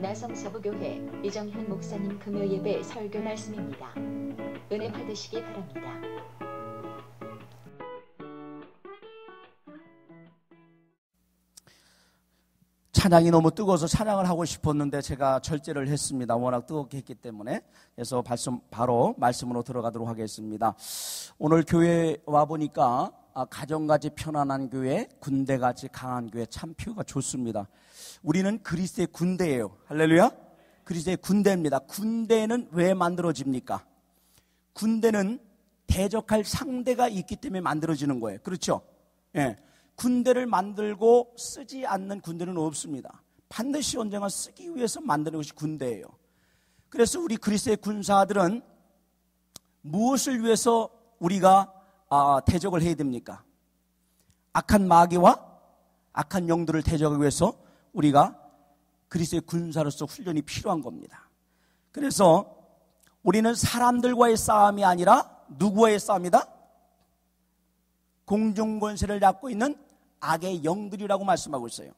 나성서부교회 이정현 목사님 금요예배 설교 말씀입니다. 은혜 받으시기 바랍니다. 찬양이 너무 뜨거워서 찬양을 하고 싶었는데 제가 절제를 했습니다. 워낙 뜨겁게 했기 때문에. 그래서 바로 말씀으로 들어가도록 하겠습니다. 오늘 교회 와보니까 가정같이 편안한 교회, 군대같이 강한 교회, 참 표가 좋습니다. 우리는 그리스도의 군대예요. 할렐루야. 그리스도의 군대입니다. 군대는 왜 만들어집니까? 군대는 대적할 상대가 있기 때문에 만들어지는 거예요. 그렇죠? 예. 군대를 만들고 쓰지 않는 군대는 없습니다. 반드시 언젠가 쓰기 위해서 만드는 것이 군대예요. 그래서 우리 그리스도의 군사들은 무엇을 위해서 우리가 대적을 해야 됩니까? 악한 마귀와 악한 영들을 대적하기 위해서 우리가 그리스도의 군사로서 훈련이 필요한 겁니다. 그래서 우리는 사람들과의 싸움이 아니라 누구와의 싸움이다? 공중권세를 잡고 있는 악의 영들이라고 말씀하고 있어요.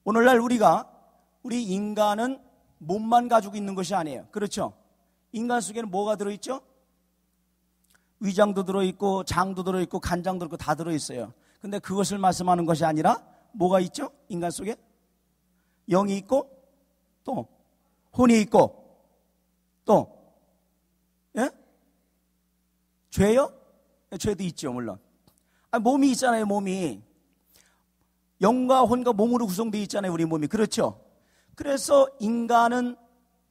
오늘날 우리 인간은 몸만 가지고 있는 것이 아니에요. 그렇죠? 인간 속에는 뭐가 들어있죠? 위장도 들어있고 장도 들어있고 간장도 들어있고 다 들어있어요. 근데 그것을 말씀하는 것이 아니라 뭐가 있죠? 인간 속에? 영이 있고 또 혼이 있고 또 예? 죄요? 죄도 있죠 물론. 몸이 있잖아요. 몸이 영과 혼과 몸으로 구성되어 있잖아요. 우리 몸이. 그렇죠? 그래서 인간은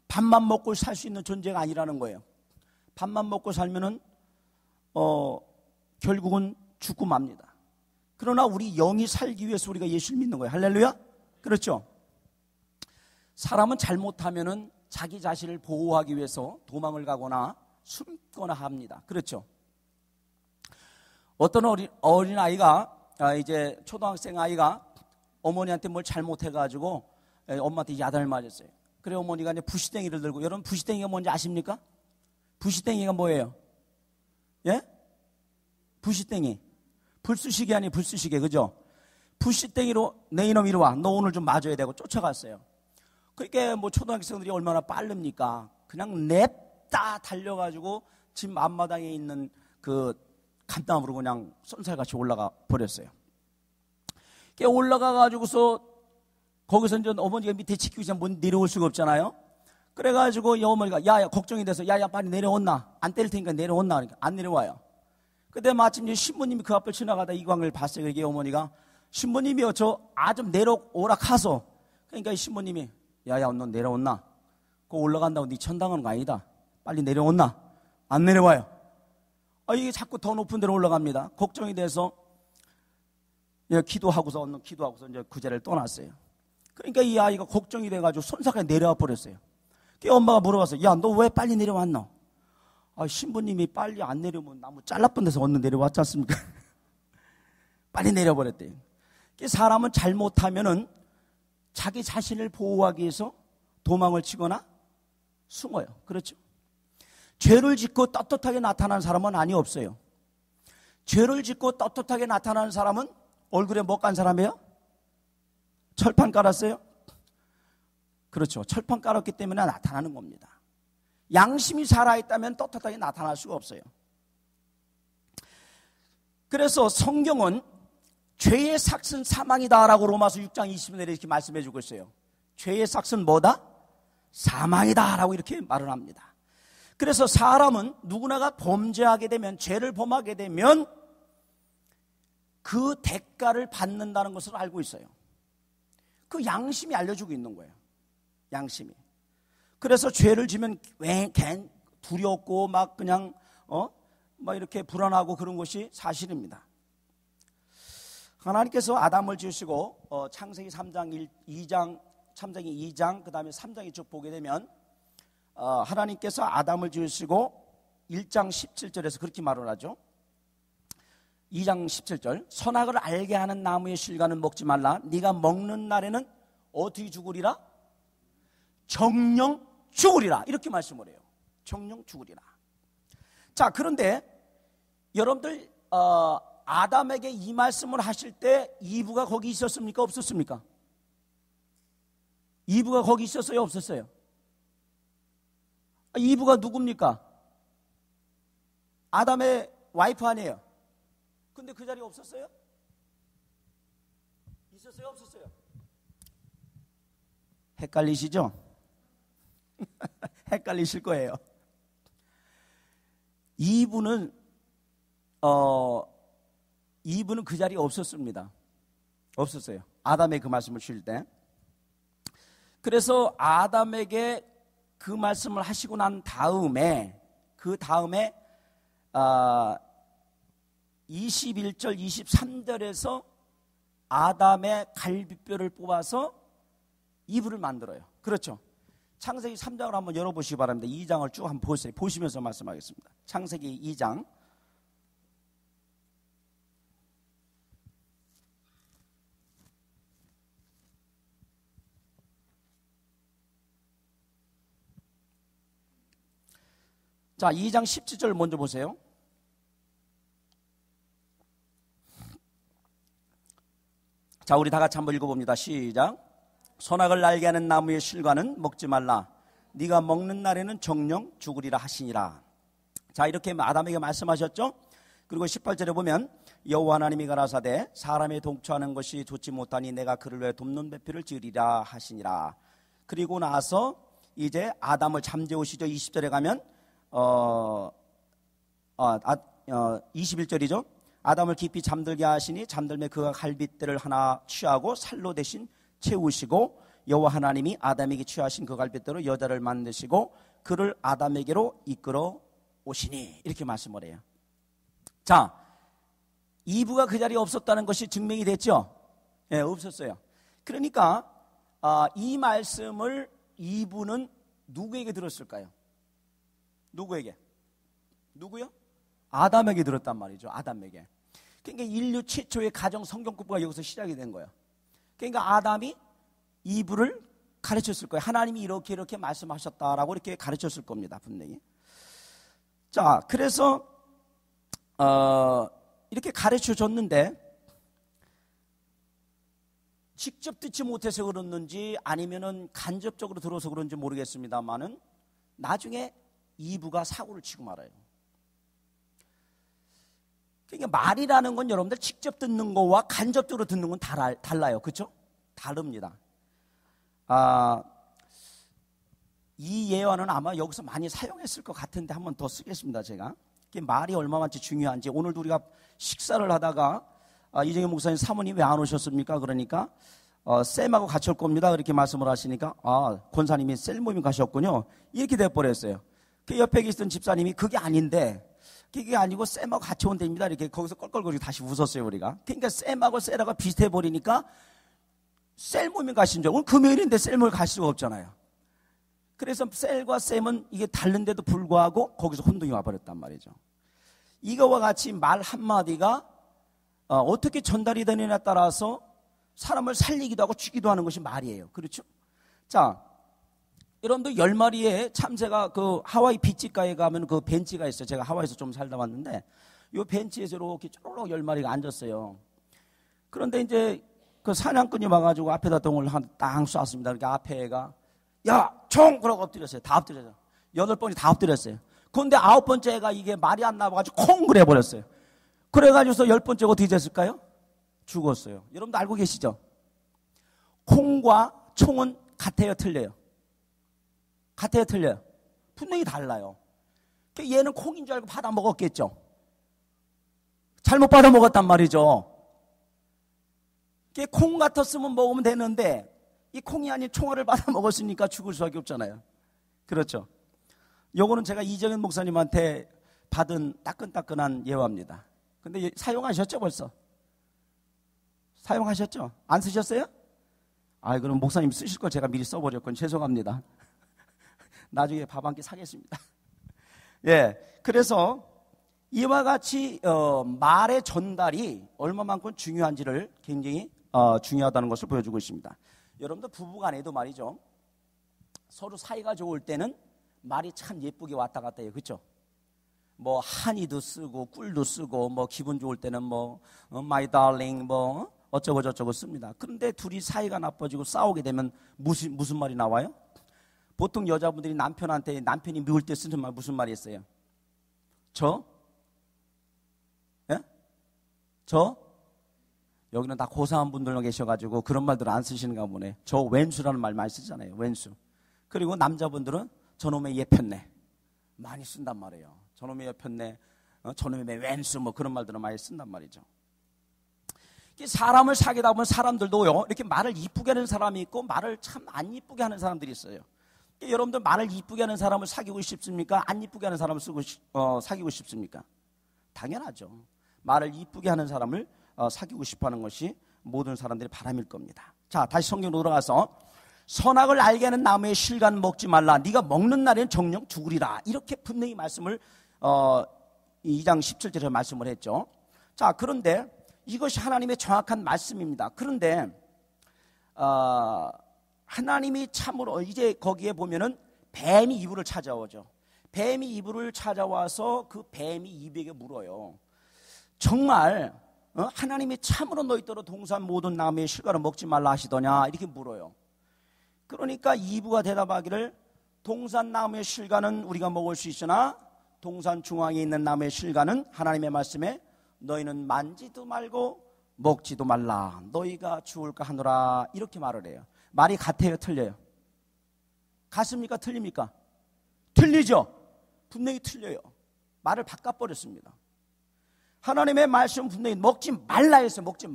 밥만 먹고 살 수 있는 존재가 아니라는 거예요. 밥만 먹고 살면은 결국은 죽고 맙니다. 그러나 우리 영이 살기 위해서 우리가 예수를 믿는 거예요. 할렐루야. 그렇죠? 사람은 잘못하면은 자기 자신을 보호하기 위해서 도망을 가거나 숨거나 합니다. 그렇죠? 어떤 어린 아이가 이제 초등학생 아이가 어머니한테 뭘 잘못해가지고 엄마한테 야단을 맞았어요. 그래 어머니가 이제 부시땡이를 들고, 여러분 부시땡이가 뭔지 아십니까? 부시땡이가 뭐예요? 예? 부시땡이. 불쑤시개 아니 불쑤시개, 그죠? 부시땡이로 내 이놈 이리 와. 너 오늘 좀 맞아야 되고 쫓아갔어요. 그러니까 뭐 초등학생들이 얼마나 빠릅니까? 그냥 냅다 달려가지고 집 앞마당에 있는 그 간담으로 그냥 쏜살같이 올라가 버렸어요. 올라가가지고서 거기서 이제 어머니가 밑에 지키고 있으면 못 내려올 수가 없잖아요. 그래가지고 이 어머니가 야야 걱정이 돼서 야야 빨리 내려온나, 안 때릴 테니까 내려온나. 그러니까 안 내려와요. 그때 마침 이제 신부님이 그 앞을 지나가다 이 광을 봤어요. 이게 어머니가 신부님이요 저 좀 내려오라 카소. 그러니까 이 신부님이 야야 너 내려온나? 그거 올라간다고 네 천당하는 거 아니다. 빨리 내려온나? 안 내려와요. 이게 자꾸 더 높은 데로 올라갑니다. 걱정이 돼서 기도하고서 이제 그 자리를 떠났어요. 그러니까 이 아이가 걱정이 돼가지고 손사까지 내려와 버렸어요. 그 엄마가 물어봤어요. 야, 너 왜 빨리 내려왔노? 신부님이 빨리 안 내려오면 나무 잘라본 데서 얼른 내려왔지 않습니까? 빨리 내려버렸대요. 사람은 잘못하면은 자기 자신을 보호하기 위해서 도망을 치거나 숨어요. 그렇죠? 죄를 짓고 떳떳하게 나타나는 사람은 아니 없어요. 죄를 짓고 떳떳하게 나타나는 사람은 얼굴에 뭐 깐 사람이에요? 철판 깔았어요? 그렇죠. 철판 깔았기 때문에 나타나는 겁니다. 양심이 살아있다면 떳떳하게 나타날 수가 없어요. 그래서 성경은 죄의 삭은 사망이다라고 로마서 6장 20절에 이렇게 말씀해 주고 있어요. 죄의 삭은 뭐다? 사망이다라고 이렇게 말을 합니다. 그래서 사람은 누구나가 범죄하게 되면, 죄를 범하게 되면 그 대가를 받는다는 것을 알고 있어요. 그 양심이 알려주고 있는 거예요. 양심이. 그래서 죄를 지면 두렵고 막 그냥 막 이렇게 불안하고 그런 것이 사실입니다. 하나님께서 아담을 지으시고 창세기 3장 2장, 창세기 2장 그 다음에 3장에 쭉 보게 되면 하나님께서 아담을 지으시고 1장 17절에서 그렇게 말을 하죠. 2장 17절 선악을 알게 하는 나무의 실과는 먹지 말라. 네가 먹는 날에는 어떻게 죽으리라? 정령 죽으리라. 이렇게 말씀을 해요. 정령 죽으리라. 자, 그런데 여러분들 아담에게 이 말씀을 하실 때 이브가 거기 있었습니까? 없었습니까? 이브가 거기 있었어요, 없었어요? 이브가 누굽니까? 아담의 와이프 아니에요. 근데 그 자리에 없었어요? 있었어요, 없었어요? 헷갈리시죠? 헷갈리실 거예요. 이브는 그 자리에 없었습니다. 없었어요. 아담의 그 말씀을 주실 때. 그래서 아담에게 그 말씀을 하시고 난 다음에 21절, 23절에서 아담의 갈비뼈를 뽑아서 이브를 만들어요. 그렇죠? 창세기 3장을 한번 열어보시기 바랍니다. 2장을 쭉 한번 보세요. 보시면서 말씀하겠습니다. 창세기 2장. 자, 2장 17절 먼저 보세요. 자, 우리 다 같이 한번 읽어봅니다. 시작. 선악을 알게 하는 나무의 실과는 먹지 말라. 네가 먹는 날에는 정령 죽으리라 하시니라. 자, 이렇게 아담에게 말씀하셨죠. 그리고 18절에 보면 여호와 하나님이 가라사대 사람이 동처하는 것이 좋지 못하니 내가 그를 위해 돕는 배필을 지으리라 하시니라. 그리고 나서 이제 아담을 잠재우시죠. 20절에 가면 21절이죠. 아담을 깊이 잠들게 하시니 잠들매 그가 갈빗대를 하나 취하고 살로 대신 채우시고 여호와 하나님이 아담에게 취하신 그 갈빗대로 여자를 만드시고 그를 아담에게로 이끌어 오시니 이렇게 말씀을 해요. 자, 이브가 그 자리에 없었다는 것이 증명이 됐죠? 예, 없었어요. 그러니까 이 말씀을 이브는 누구에게 들었을까요? 누구에게? 누구요? 아담에게 들었단 말이죠. 아담에게. 그러니까 인류 최초의 가정 성경공부가 여기서 시작이 된 거예요. 그러니까 아담이 이브를 가르쳤을 거예요. 하나님이 이렇게 말씀하셨다라고 이렇게 가르쳤을 겁니다. 분명히. 자, 그래서 이렇게 가르쳐줬는데 직접 듣지 못해서 그랬는지 아니면은 간접적으로 들어서 그런지 모르겠습니다만은 나중에 이브가 사고를 치고 말아요. 그러니까 말이라는 건 여러분들 직접 듣는 거와 간접적으로 듣는 건 달라요. 그렇죠? 다릅니다. 이 예언은 아마 여기서 많이 사용했을 것 같은데 한 번 더 쓰겠습니다. 제가 말이 얼마만치 중요한지. 오늘도 우리가 식사를 하다가 이정현 목사님 사모님 왜 안 오셨습니까? 그러니까 쌤하고 같이 올 겁니다. 그렇게 말씀을 하시니까 권사님이 셀 모임 가셨군요. 이렇게 돼버렸어요. 그 옆에 계시던 집사님이 그게 아닌데 그게 아니고 쌤하고 같이 온답니다. 이렇게 거기서 껄껄거리고 다시 웃었어요. 우리가. 그러니까 쌤하고 셀하고 비슷해버리니까 셀 모임 가신 줄. 오늘 금요일인데 셀 모임 갈 수가 없잖아요. 그래서 셀과 쌤은 이게 다른데도 불구하고 거기서 혼동이 와버렸단 말이죠. 이거와 같이 말 한마디가 어떻게 전달이 되느냐에 따라서 사람을 살리기도 하고 죽이도 하는 것이 말이에요. 그렇죠? 자, 여러분들 10마리의 참새가 그 하와이 비치가에 가면 그 벤치가 있어요. 제가 하와이에서 좀 살다 왔는데 이 벤치에서 이렇게 쪼르륵 10마리가 앉았어요. 그런데 이제 그 사냥꾼이 와가지고 앞에다 동을 땅 쐈습니다. 그러니까 앞에 애가 야, 총! 그러고 엎드렸어요. 다 엎드렸어요. 8번이 다 엎드렸어요. 그런데 9번째 애가 이게 말이 안 나와가지고 콩! 그래 버렸어요. 그래가지고서 10번째가 어떻게 됐을까요? 죽었어요. 여러분도 알고 계시죠? 콩과 총은 같아요, 틀려요? 같아요, 틀려요? 분명히 달라요. 얘는 콩인 줄 알고 받아 먹었겠죠? 잘못 받아 먹었단 말이죠. 콩 같았으면 먹으면 되는데 이 콩이 아닌 총알을 받아 먹었으니까 죽을 수밖에 없잖아요. 그렇죠? 요거는 제가 이정현 목사님한테 받은 따끈따끈한 예화입니다. 근데 사용하셨죠, 벌써? 사용하셨죠? 안 쓰셨어요? 그럼 목사님 쓰실 걸 제가 미리 써버렸군. 죄송합니다. 나중에 밥 한 끼 사겠습니다. 예, 그래서 이와 같이 말의 전달이 얼마만큼 중요한지를 굉장히 중요하다는 것을 보여주고 있습니다. 여러분들 부부간에도 말이죠. 서로 사이가 좋을 때는 말이 참 예쁘게 왔다 갔다 해요. 그렇죠? 뭐 한이도 쓰고 꿀도 쓰고 뭐 기분 좋을 때는 뭐 my darling 뭐 어쩌고 저쩌고 씁니다. 그런데 둘이 사이가 나빠지고 싸우게 되면 무슨 말이 나와요? 보통 여자분들이 남편한테 남편이 미울 때 쓰는 말 무슨 말이 있어요? 예? 여기는 다 고상한 분들로 계셔가지고 그런 말들 안 쓰시는가 보네. 저 왼수라는 말 많이 쓰잖아요. 왼수. 그리고 남자분들은 저놈의 예편네 많이 쓴단 말이에요. 저놈의 예편네, 저놈의 왼수 뭐 그런 말들은 많이 쓴단 말이죠. 사람을 사귀다 보면 사람들도요 이렇게 말을 이쁘게 하는 사람이 있고 말을 참 안 이쁘게 하는 사람들이 있어요. 여러분들 말을 이쁘게 하는 사람을 사귀고 싶습니까? 안 이쁘게 하는 사람을 사귀고 싶습니까? 당연하죠. 말을 이쁘게 하는 사람을 사귀고 싶어하는 것이 모든 사람들의 바람일 겁니다. 자, 다시 성경으로 돌아가서 선악을 알게 하는 나무의 실과는 먹지 말라. 네가 먹는 날에는 정녕 죽으리라. 이렇게 분명히 말씀을 2장 17절에 말씀을 했죠. 자, 그런데 이것이 하나님의 정확한 말씀입니다. 그런데 하나님이 참으로 이제 거기에 보면은 뱀이 이불을 찾아오죠. 뱀이 이불을 찾아와서 그 뱀이 이브에게 물어요. 정말 하나님이 참으로 너희더러 동산 모든 나무의 실과를 먹지 말라 하시더냐 이렇게 물어요. 그러니까 이브가 대답하기를 동산 나무의 실과는 우리가 먹을 수 있으나 동산 중앙에 있는 나무의 실과는 하나님의 말씀에 너희는 만지도 말고 먹지도 말라 너희가 죽을까 하노라 이렇게 말을 해요. 말이 같아요 틀려요? 같습니까 틀립니까? 틀리죠. 분명히 틀려요. 말을 바꿔버렸습니다. 하나님의 말씀은 분명히 먹지 말라 했어요. 먹지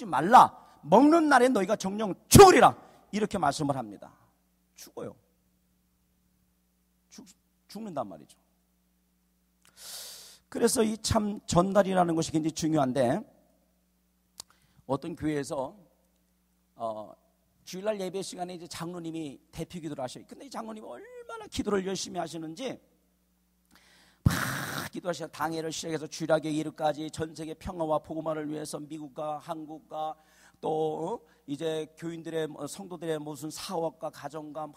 말라 먹는 날에 너희가 정녕 죽으리라 이렇게 말씀을 합니다. 죽어요. 죽는단 말이죠. 그래서 이 참 전달이라는 것이 굉장히 중요한데 어떤 교회에서 주일날 예배 시간에 이제 장로님이 대표 기도를 하셔요. 근데 이 장로님이 얼마나 기도를 열심히 하시는지 막 기도하시는 당회를 시작해서 주일학교 일까지 전 세계 평화와 복음화를 위해서 미국과 한국과 또 이제 교인들의 성도들의 무슨 사업과 가정과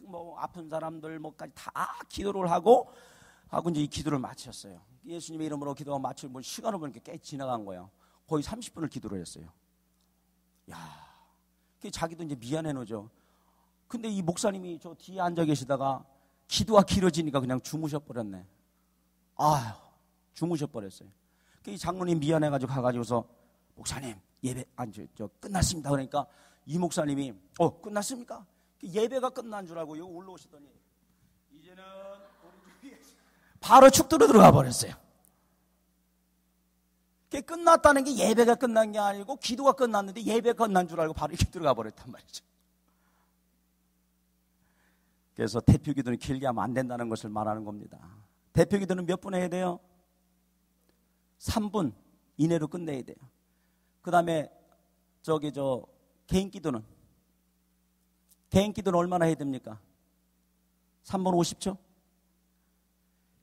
뭐 아픈 사람들 뭐까지 다 기도를 하고 이제 이 기도를 마쳤어요. 예수님의 이름으로 기도가 마치고 뭐 시간을 보니까 꽤 지나간 거예요. 거의 30분을 기도를 했어요. 야, 자기도 이제 미안해 놓죠. 근데 이 목사님이 저 뒤에 앉아 계시다가 기도가 길어지니까 그냥 주무셔 버렸네. 주무셔 버렸어요. 이 장로님 미안해가지고 가가지고서 목사님 예배 저 끝났습니다. 그러니까 이 목사님이 끝났습니까? 예배가 끝난 줄 알고 여기 올라오시더니 이제는 바로 축도로 들어가 버렸어요. 그게 끝났다는 게 예배가 끝난 게 아니고 기도가 끝났는데 예배가 끝난 줄 알고 바로 이렇게 들어가 버렸단 말이죠. 그래서 대표 기도는 길게 하면 안 된다는 것을 말하는 겁니다. 대표 기도는 몇 분 해야 돼요? 3분 이내로 끝내야 돼요. 그 다음에 개인 기도는 얼마나 해야 됩니까? 3분 50초?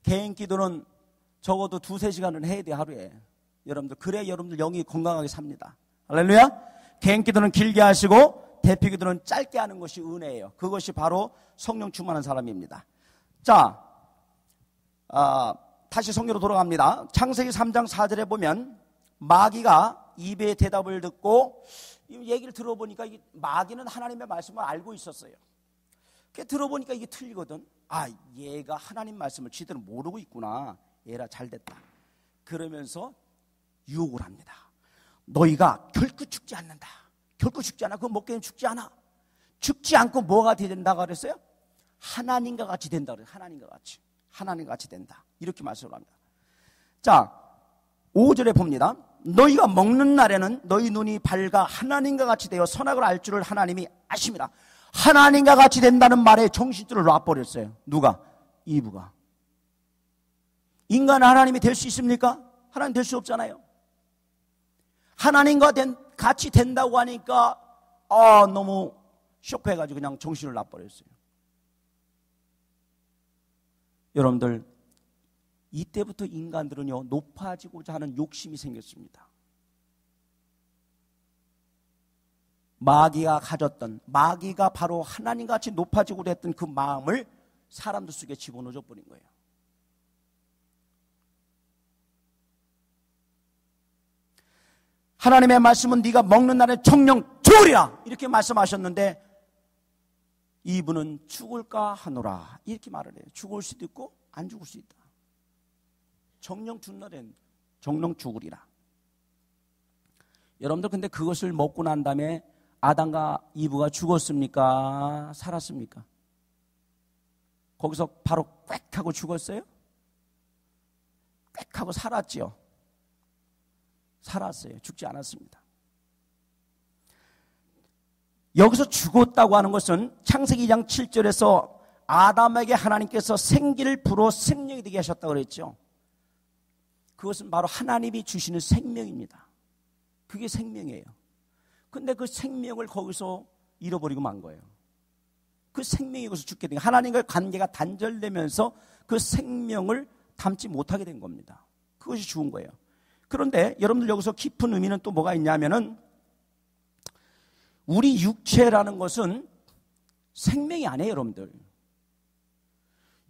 개인 기도는 적어도 2-3시간은 해야 돼요, 하루에. 여러분들, 그래야 여러분들 영이 건강하게 삽니다. 할렐루야? 개인 기도는 길게 하시고, 대표 기도는 짧게 하는 것이 은혜예요. 그것이 바로 성령 충만한 사람입니다. 자, 다시 성경으로 돌아갑니다. 창세기 3장 4절에 보면, 마귀가 이브의 대답을 듣고, 이 얘기를 들어보니까 마귀는 하나님의 말씀을 알고 있었어요. 들어보니까 이게 틀리거든. 얘가 하나님 말씀을 제대로 모르고 있구나. 얘라 잘됐다. 그러면서 유혹을 합니다. 너희가 결코 죽지 않는다. 결코 죽지 않아. 그거 먹게 되면 죽지 않아. 죽지 않고 뭐가 된다고 그랬어요? 하나님과 같이 된다 그래요. 하나님과 같이 된다. 이렇게 말씀을 합니다. 자, 5절에 봅니다. 너희가 먹는 날에는 너희 눈이 밝아 하나님과 같이 되어 선악을 알 줄을 하나님이 아십니다. 하나님과 같이 된다는 말에 정신줄을 놔버렸어요. 누가? 이브가. 인간은 하나님이 될 수 있습니까? 하나님 될 수 없잖아요. 하나님과 같이 된다고 하니까 너무 쇼크해가지고 그냥 정신을 놔버렸어요. 여러분들, 이때부터 인간들은요 높아지고자 하는 욕심이 생겼습니다. 마귀가 바로 하나님같이 높아지고자 했던 그 마음을 사람들 속에 집어넣어 버린 거예요. 하나님의 말씀은 네가 먹는 날에 정령 죽으리라 이렇게 말씀하셨는데 이분은 죽을까 하노라 이렇게 말을 해요. 죽을 수도 있고 안 죽을 수 있다. 정령 죽는 날엔 정령 죽으리라. 여러분들 근데 그것을 먹고 난 다음에 아담과 이브가 죽었습니까? 살았습니까? 거기서 바로 꽥 하고 죽었어요? 꽥 하고 살았지요. 살았어요. 죽지 않았습니다. 여기서 죽었다고 하는 것은 창세기 2장 7절에서 아담에게 하나님께서 생기를 불어 생명이 되게 하셨다고 그랬죠. 그것은 바로 하나님이 주시는 생명입니다. 그게 생명이에요. 근데 그 생명을 거기서 잃어버리고 만 거예요. 그 생명이 거기서 죽게 된 거예요. 하나님과의 관계가 단절되면서 그 생명을 담지 못하게 된 겁니다. 그것이 죽은 거예요. 그런데 여러분들 여기서 깊은 의미는 또 뭐가 있냐면은 우리 육체라는 것은 생명이 아니에요, 여러분들.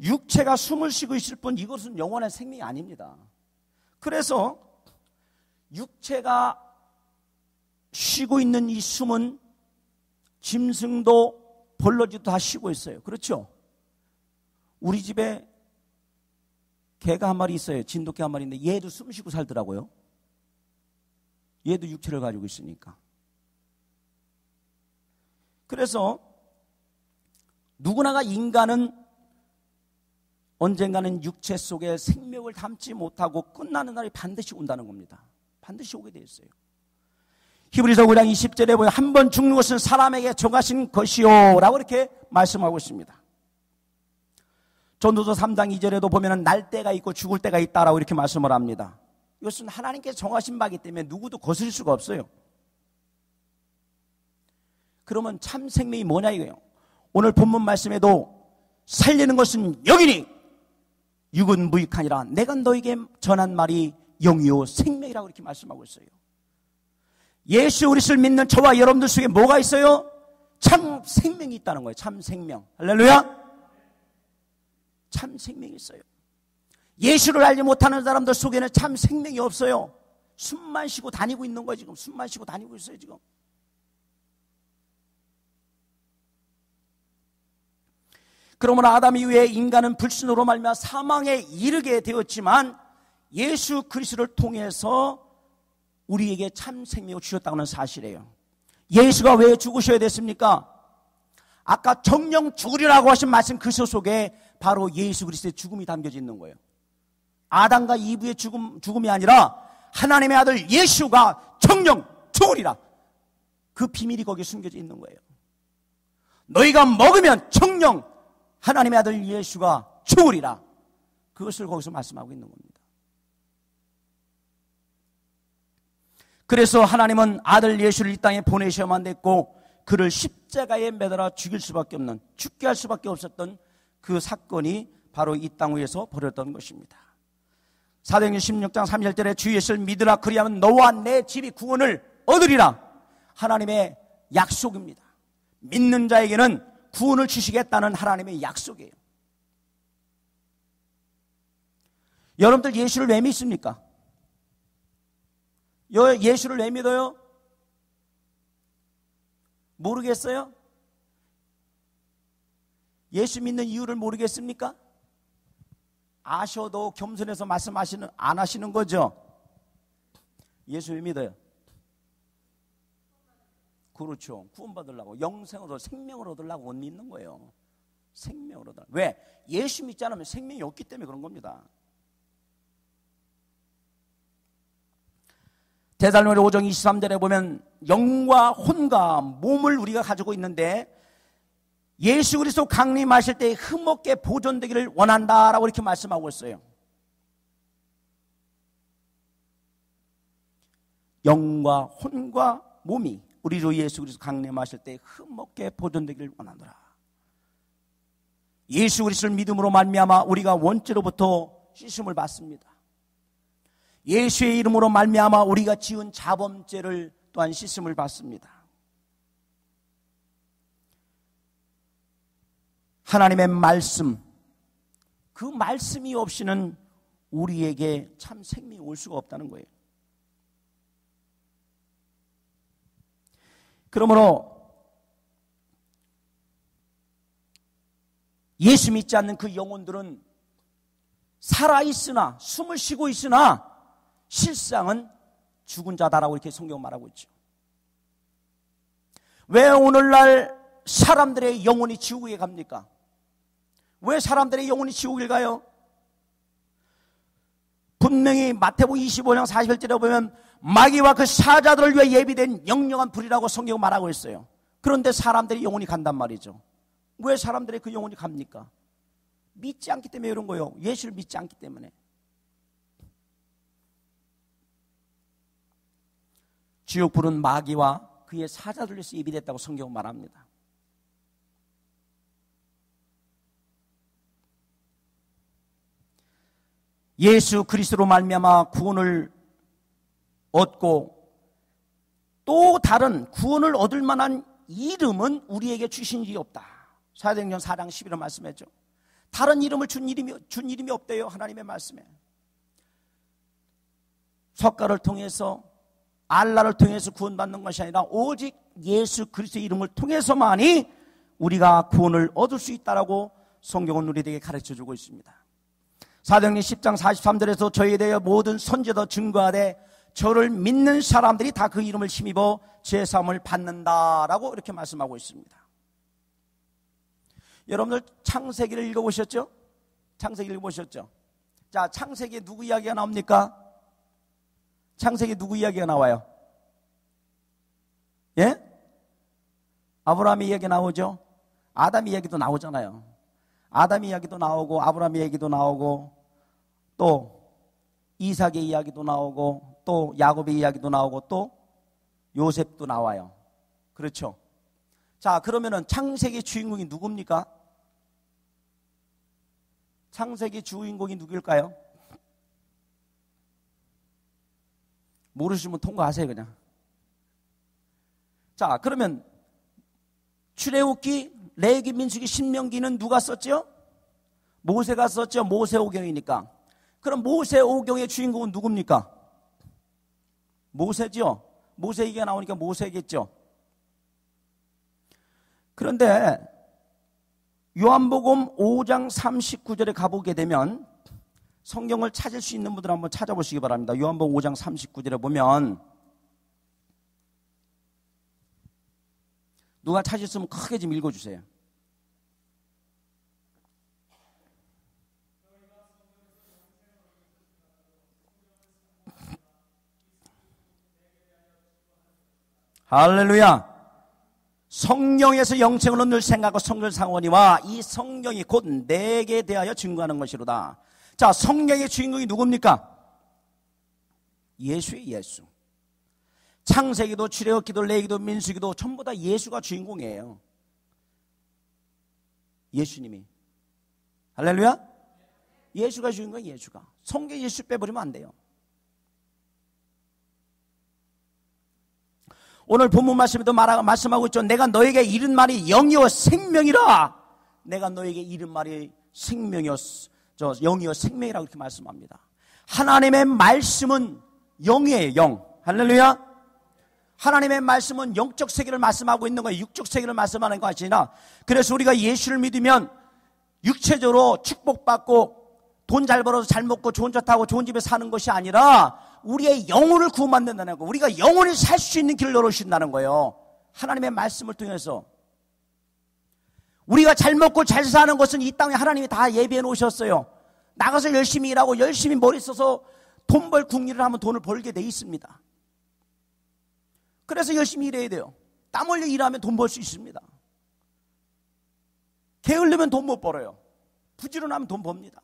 육체가 숨을 쉬고 있을 뿐 이것은 영원한 생명이 아닙니다. 그래서 육체가 쉬고 있는 이 숨은 짐승도 벌러지도 다 쉬고 있어요. 그렇죠? 우리 집에 개가 한 마리 있어요. 진돗개 한 마리 있는데 얘도 숨 쉬고 살더라고요. 얘도 육체를 가지고 있으니까. 그래서 누구나가 인간은 언젠가는 육체 속에 생명을 담지 못하고 끝나는 날이 반드시 온다는 겁니다. 반드시 오게 되어 있어요. 히브리서 9장 20절에 보면 한 번 죽는 것은 사람에게 정하신 것이요 라고 이렇게 말씀하고 있습니다. 전도서 3장 2절에도 보면 날 때가 있고 죽을 때가 있다라고 이렇게 말씀을 합니다. 이것은 하나님께서 정하신 바이기 때문에 누구도 거스릴 수가 없어요. 그러면 참 생명이 뭐냐 이거예요. 오늘 본문 말씀에도 살리는 것은 영이니 육은 무익하니라 내가 너에게 전한 말이 영이요 생명이라고 이렇게 말씀하고 있어요. 예수 그리스도를 믿는 저와 여러분들 속에 뭐가 있어요? 참 생명이 있다는 거예요. 참 생명. 할렐루야. 참 생명이 있어요. 예수를 알지 못하는 사람들 속에는 참 생명이 없어요. 숨만 쉬고 다니고 있는 거예요. 지금 숨만 쉬고 다니고 있어요. 지금. 그러므로 아담 이후에 인간은 불신으로 말미암아 사망에 이르게 되었지만 예수 그리스도를 통해서 우리에게 참 생명을 주셨다는 사실이에요. 예수가 왜 죽으셔야 됐습니까? 아까 정령 죽으리라고 하신 말씀 그 속에 바로 예수 그리스도의 죽음이 담겨져 있는 거예요. 아담과 이브의 죽음이 아니라 하나님의 아들 예수가 정령 죽으리라. 그 비밀이 거기에 숨겨져 있는 거예요. 너희가 먹으면 정령 하나님의 아들 예수가 죽으리라. 그것을 거기서 말씀하고 있는 겁니다. 그래서 하나님은 아들 예수를 이 땅에 보내셔야만 됐고 그를 십자가에 매달아 죽일 수밖에 없는, 죽게 할 수밖에 없었던 그 사건이 바로 이 땅 위에서 벌어졌던 것입니다. 사도행전 16장 3절에 주 예수를 믿으라 그리하면 너와 내 집이 구원을 얻으리라. 하나님의 약속입니다. 믿는 자에게는 구원을 주시겠다는 하나님의 약속이에요. 여러분들 예수를 왜 믿습니까? 예수를 왜 믿어요? 모르겠어요? 예수 믿는 이유를 모르겠습니까? 아셔도 겸손해서 안 하시는 거죠? 예수 왜 믿어요? 그렇죠. 구원받으려고, 영생으로, 생명을 얻으려고 못 믿는 거예요. 생명을 얻으려고. 왜? 예수 믿지 않으면 생명이 없기 때문에 그런 겁니다. 데살로니가 5장 23절에 보면 영과 혼과 몸을 우리가 가지고 있는데 예수 그리스도 강림하실 때 흠없게 보존되기를 원한다라고 이렇게 말씀하고 있어요. 영과 혼과 몸이 우리 주 예수 그리스도 강림하실 때 흠없게 보존되기를 원하노라. 예수 그리스도를 믿음으로 말미암아 우리가 원죄로부터 씻음을 받습니다. 예수의 이름으로 말미암아 우리가 지은 자범죄를 또한 씻음을 받습니다. 하나님의 말씀, 그 말씀이 없이는 우리에게 참 생명이 올 수가 없다는 거예요. 그러므로 예수 믿지 않는 그 영혼들은 살아있으나, 숨을 쉬고 있으나 실상은 죽은 자다라고 이렇게 성경 말하고 있죠. 왜 오늘날 사람들의 영혼이 지옥에 갑니까? 왜 사람들의 영혼이 지옥에 가요? 분명히 마태복음 25장 41절에 보면 마귀와 그 사자들을 위해 예비된 영영한 불이라고 성경 말하고 있어요. 그런데 사람들의 영혼이 간단 말이죠. 왜 사람들의 그 영혼이 갑니까? 믿지 않기 때문에 이런 거예요. 예수를 믿지 않기 때문에. 지옥불은 마귀와 그의 사자들을 위해서 예비됐다고 성경은 말합니다. 예수 그리스도로 말미암아 구원을 얻고 또 다른 구원을 얻을 만한 이름은 우리에게 주신 일이 없다. 사도행전 4장 11절 말씀했죠. 다른 이름을 준 이름이 없대요. 하나님의 말씀에. 석가를 통해서 알라를 통해서 구원받는 것이 아니라 오직 예수 그리스도의 이름을 통해서만이 우리가 구원을 얻을 수 있다라고 성경은 우리에게 가르쳐주고 있습니다. 사도행전 10장 43절에서 저희에 대해 모든 선지자도 증거하되 저를 믿는 사람들이 다 그 이름을 힘입어 제사함을 받는다라고 이렇게 말씀하고 있습니다. 여러분들 창세기를 읽어보셨죠? 창세기 읽어보셨죠? 자, 창세기에 누구 이야기가 나옵니까? 창세기에 누구 이야기가 나와요? 예? 아브라함 이야기 나오죠? 아담 이야기도 나오잖아요. 아담 이야기도 나오고 아브라함 이야기도 나오고 또 이삭의 이야기도 나오고 또 야곱의 이야기도 나오고 또 요셉도 나와요. 그렇죠? 자, 그러면은 창세기 주인공이 누굽니까? 창세기 주인공이 누구일까요? 모르시면 통과하세요 그냥. 자, 그러면 출애굽기, 레위기, 민수기, 신명기는 누가 썼죠? 모세가 썼죠. 모세오경이니까. 그럼 모세오경의 주인공은 누굽니까? 모세죠. 모세 얘기가 나오니까 모세겠죠. 그런데 요한복음 5장 39절에 가보게 되면 성경을 찾을 수 있는 분들 한번 찾아보시기 바랍니다. 요한복음 5장 39절에 보면 누가 찾으셨으면 크게 좀 읽어주세요. 할렐루야. 성령에서 영생을 얻는 생각하고 성령 상원이와 이 성령이 곧 내게 대하여 증거하는 것이로다. 자, 성령의 주인공이 누굽니까? 예수의 예수. 창세기도 출애굽기도 레위기도 민수기도 전부 다 예수가 주인공이에요. 예수님이. 할렐루야. 예수가 주인공이에요. 예수가. 성경에 예수 빼버리면 안 돼요. 오늘 본문 말씀에도 말씀하고 있죠. 내가 너에게 이른 말이 영이요 생명이라. 내가 너에게 이른 말이 영이요 생명이라고 이렇게 말씀합니다. 하나님의 말씀은 영이에요. 영. 할렐루야. 하나님의 말씀은 영적 세계를 말씀하고 있는 거예요. 육적 세계를 말씀하는 것이 아니라. 그래서 우리가 예수를 믿으면 육체적으로 축복받고 돈 잘 벌어서 잘 먹고 좋은 차 타고 좋은 집에 사는 것이 아니라 우리의 영혼을 구원받는다는 거. 우리가 영혼이 살 수 있는 길을 열어주신다는 거예요. 하나님의 말씀을 통해서. 우리가 잘 먹고 잘 사는 것은 이 땅에 하나님이 다 예비해 놓으셨어요. 나가서 열심히 일하고 열심히 머리 써서 돈 벌 궁리를 하면 돈을 벌게 돼 있습니다. 그래서 열심히 일해야 돼요. 땀 흘려 일하면 돈 벌 수 있습니다. 게을르면 돈 못 벌어요. 부지런하면 돈 법니다.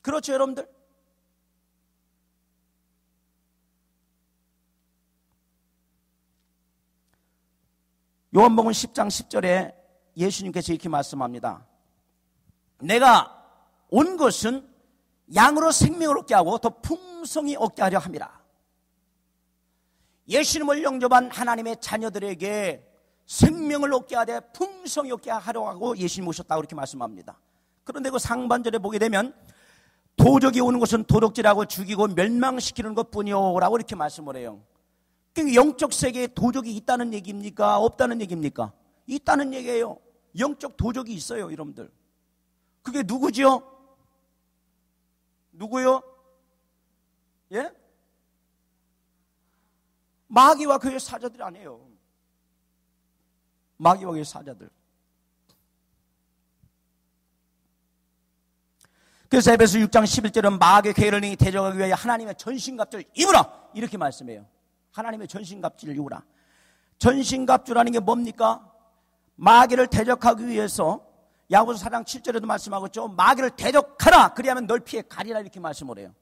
그렇죠, 여러분들? 요한복음 10장 10절에 예수님께서 이렇게 말씀합니다. 내가 온 것은 양으로 생명을 얻게 하고 더 풍성히 얻게 하려 함이라. 예수님을 영접한 하나님의 자녀들에게 생명을 얻게 하되 풍성히 얻게 하려고 하고 예수님 오셨다고 이렇게 말씀합니다. 그런데 그 상반절에 보게 되면 도적이 오는 것은 도둑질하고 죽이고 멸망시키는 것뿐이요 라고 이렇게 말씀을 해요. 영적 세계에 도적이 있다는 얘기입니까? 없다는 얘기입니까? 있다는 얘기예요. 영적 도적이 있어요, 여러분들. 그게 누구죠? 누구요? 예? 마귀와 그의 사자들이 아니에요. 마귀와 그의 사자들. 그래서 에베소 6장 11절은 마귀의 계를 대적하기 위하여 하나님의 전신갑주를 입으라 이렇게 말씀해요. 하나님의 전신갑주를 입으라. 전신갑주라는 게 뭡니까? 마귀를 대적하기 위해서 야고보서 4장 7절에도 말씀하고 있죠. 마귀를 대적하라 그리하면 널 피해 가리라 이렇게 말씀을 해요.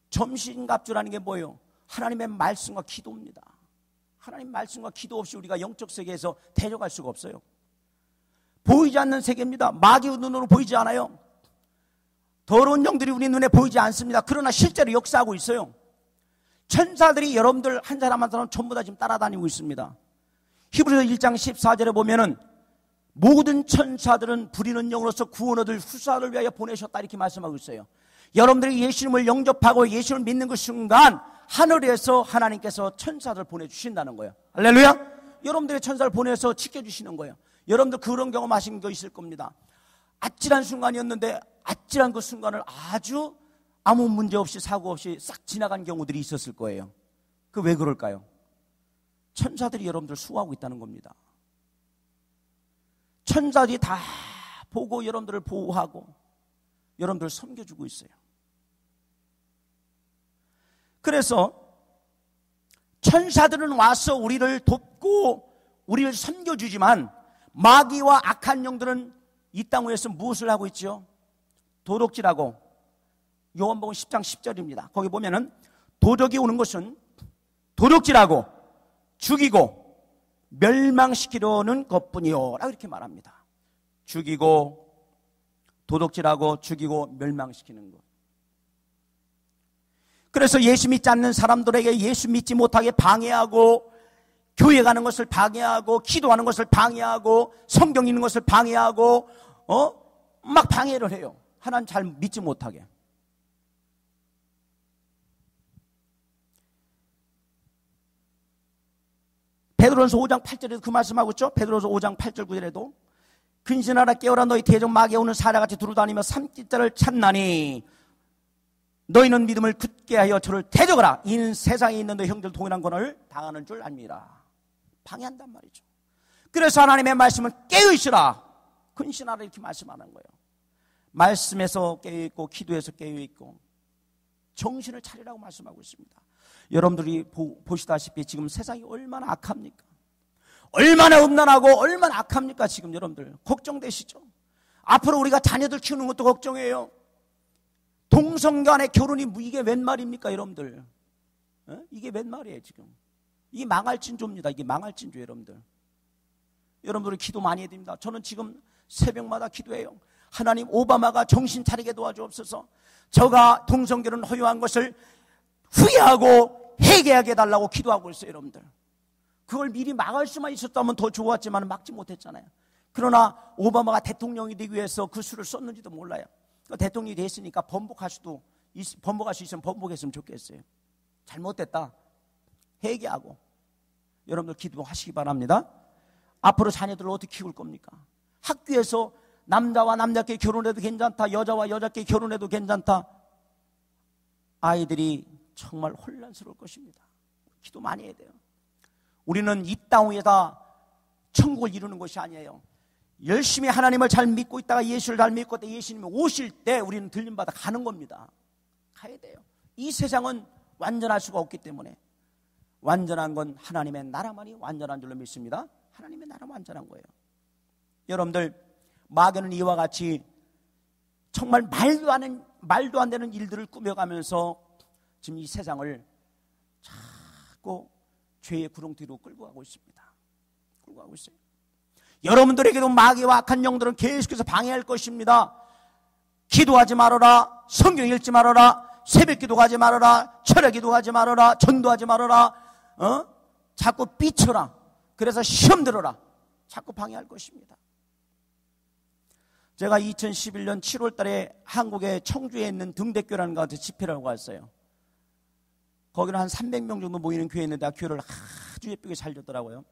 전신갑주라는 게 뭐예요? 하나님의 말씀과 기도입니다. 하나님 말씀과 기도 없이 우리가 영적 세계에서 대적할 수가 없어요. 보이지 않는 세계입니다. 마귀 눈으로 보이지 않아요. 더러운 영들이 우리 눈에 보이지 않습니다. 그러나 실제로 역사하고 있어요. 천사들이 여러분들 한 사람 한 사람 전부 다 지금 따라다니고 있습니다. 히브리서 1장 14절에 보면은 모든 천사들은 부리는 영으로서 구원 얻을 후사를 위하여 보내셨다 이렇게 말씀하고 있어요. 여러분들이 예수님을 영접하고 예수를 믿는 그 순간 하늘에서 하나님께서 천사들 보내주신다는 거예요. 할렐루야. 여러분들의 천사를 보내서 지켜주시는 거예요. 여러분들 그런 경험하신 거 있을 겁니다. 아찔한 순간이었는데 아찔한 그 순간을 아주 아무 문제 없이 사고 없이 싹 지나간 경우들이 있었을 거예요. 그 왜 그럴까요? 천사들이 여러분들 수호하고 있다는 겁니다. 천사들이 다 보고 여러분들을 보호하고 여러분들을 섬겨주고 있어요. 그래서 천사들은 와서 우리를 돕고 우리를 섬겨주지만 마귀와 악한 영들은 이 땅 위에서 무엇을 하고 있죠? 도둑질하고 요한복음 10장 10절입니다. 거기 보면은 도적이 오는 것은 도둑질하고 죽이고 멸망시키려는 것뿐이요 라고 이렇게 말합니다. 죽이고 도둑질하고 죽이고 멸망시키는 것. 그래서 예수 믿지 않는 사람들에게 예수 믿지 못하게 방해하고 교회 가는 것을 방해하고 기도하는 것을 방해하고 성경 읽는 것을 방해하고 막 방해를 해요. 하나님 잘 믿지 못하게. 베드로전서 5장 8절에도 그 말씀하고 있죠. 베드로전서 5장 8절 9절에도 근신하라 깨어라 너희 대적 마귀가 오는 사자같이 두루다니며 삼킬 자를 찾나니 너희는 믿음을 굳게 하여 저를 대적하라. 이는 세상에 있는 너희 형들 동일한 권한을 당하는 줄 압니다. 방해한단 말이죠. 그래서 하나님의 말씀은 깨어있으라. 근신하라 이렇게 말씀하는 거예요. 말씀에서 깨어있고 기도에서 깨어있고 정신을 차리라고 말씀하고 있습니다. 여러분들이 보시다시피 지금 세상이 얼마나 악합니까? 얼마나 음란하고 얼마나 악합니까? 지금 여러분들 걱정되시죠? 앞으로 우리가 자녀들 키우는 것도 걱정해요. 동성간의 결혼이 이게 웬 말입니까 여러분들? 이게 웬 말이에요 지금? 이게 망할 징조입니다. 이게 망할 징조 여러분들. 여러분들이 기도 많이 해야 됩니다. 저는 지금 새벽마다 기도해요. 하나님 오바마가 정신 차리게 도와주옵소서. 저가 동성결혼 허용한 것을 후회하고 회개하게 해달라고 기도하고 있어요 여러분들. 그걸 미리 막을 수만 있었다면 더 좋았지만 막지 못했잖아요. 그러나 오바마가 대통령이 되기 위해서 그 수를 썼는지도 몰라요. 대통령이 됐으니까 번복할 수 있으면 번복했으면 좋겠어요. 잘못됐다 회개하고 여러분들 기도하시기 바랍니다. 앞으로 자녀들을 어떻게 키울 겁니까? 학교에서 남자와 남자끼리 결혼해도 괜찮다, 여자와 여자끼리 결혼해도 괜찮다. 아이들이 정말 혼란스러울 것입니다. 기도 많이 해야 돼요. 우리는 이 땅 위에다 천국을 이루는 것이 아니에요. 열심히 하나님을 잘 믿고 있다가 예수를 잘 믿고 있다가 예수님이 오실 때 우리는 들림받아 가는 겁니다. 가야 돼요. 이 세상은 완전할 수가 없기 때문에 완전한 건 하나님의 나라만이 완전한 줄로 믿습니다. 하나님의 나라만 완전한 거예요. 여러분들 마귀는 이와 같이 정말 말도 안 되는 일들을 꾸며가면서 지금 이 세상을 자꾸 죄의 구렁텅이로 끌고 가고 있습니다. 끌고 가고 있어요. 여러분들에게도 마귀와 악한 영들은 계속해서 방해할 것입니다. 기도하지 말아라, 성경 읽지 말아라, 새벽 기도하지 말아라, 철야 기도하지 말아라, 전도하지 말아라, 자꾸 삐쳐라. 그래서 시험 들어라. 자꾸 방해할 것입니다. 제가 2011년 7월 달에 한국의 청주에 있는 등대교라는 곳에 집회를 하고 왔어요. 거기는 한 300명 정도 모이는 교회인데 교회를 아주 예쁘게 살렸더라고요.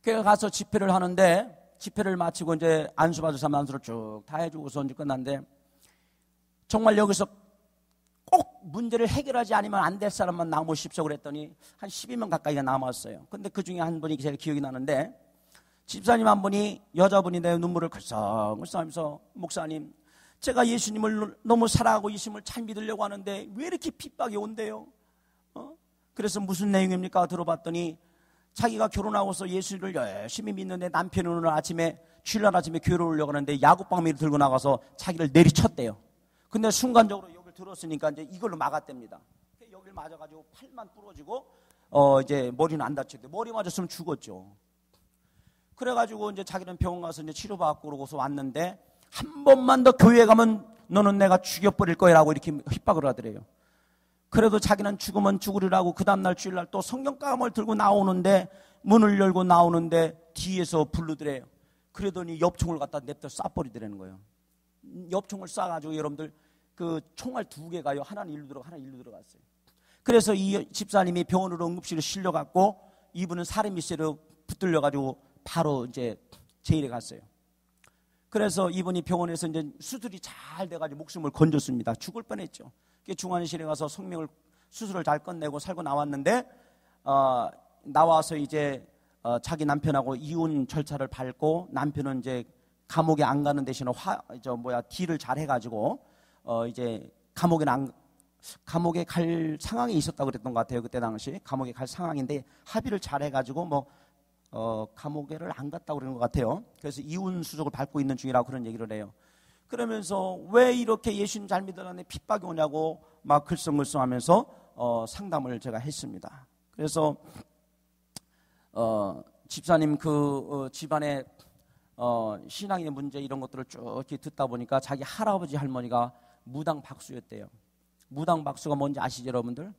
교회 가서 집회를 하는데 집회를 마치고 이제 안수받을 사람 안수를 쭉 다 해주고서 이제 끝났는데 정말 여기서 꼭 문제를 해결하지 않으면 안 될 사람만 나오십시오 그랬더니 한 12명 가까이가 남았어요. 근데 그 중에 한 분이 제가 기억이 나는데 집사님 한 분이 여자분이 내 눈물을 글썽글썽하면서 목사님 제가 예수님을 너무 사랑하고 예수님을 잘 믿으려고 하는데 왜 이렇게 핍박이 온대요? 그래서 무슨 내용입니까? 들어봤더니 자기가 결혼하고서 예수를 열심히 믿는데 남편은 오늘 아침에 주일날 아침에 교회를 오려고 하는데 야구방망이를 들고 나가서 자기를 내리쳤대요. 근데 순간적으로 여기를 들었으니까 이제 이걸로 막았답니다. 여기를 맞아가지고 팔만 부러지고 이제 머리는 안 다쳤대. 머리 맞았으면 죽었죠. 그래가지고 이제 자기는 병원 가서 이제 치료받고 그러고서 왔는데 한 번만 더 교회 가면 너는 내가 죽여버릴 거야라고 이렇게 핍박을 하더래요. 그래도 자기는 죽으면 죽으리라고 그 다음날 주일날 또 성경가방을 들고 나오는데 문을 열고 나오는데 뒤에서 부르더래요. 그러더니 엽총을 갖다 냅다 쏴버리더라는 거예요. 엽총을 쏴가지고 여러분들 그 총알 2개가요. 하나는 일로 들어가 하나는 일로 들어갔어요. 그래서 이 집사님이 병원으로 응급실에 실려갔고 이분은 살인미수로 붙들려가지고 바로 이제 제일에 갔어요. 그래서 이분이 병원에서 이제 수술이 잘 돼가지고 목숨을 건졌습니다. 죽을 뻔했죠. 중환실에 가서 성명을 수술을 잘 끝내고 살고 나왔는데 나와서 이제 자기 남편하고 이혼 절차를 밟고 남편은 이제 감옥에 안 가는 대신에 딜을 잘 해가지고 이제 감옥에 갈 상황에 있었다고 그랬던 것 같아요. 그때 당시 감옥에 갈 상황인데 합의를 잘 해가지고 감옥에를 안 갔다고 그러는 것 같아요. 그래서 이혼 수속을 밟고 있는 중이라고 그런 얘기를 해요. 그러면서 왜 이렇게 예수님 잘 믿으라는데 핍박이 오냐고 막 글썽글썽하면서 상담을 제가 했습니다. 그래서 집사님 집안의 신앙의 문제 이런 것들을 쭉 이렇게 듣다 보니까 자기 할아버지 할머니가 무당 박수였대요. 무당 박수가 뭔지 아시죠 여러분들?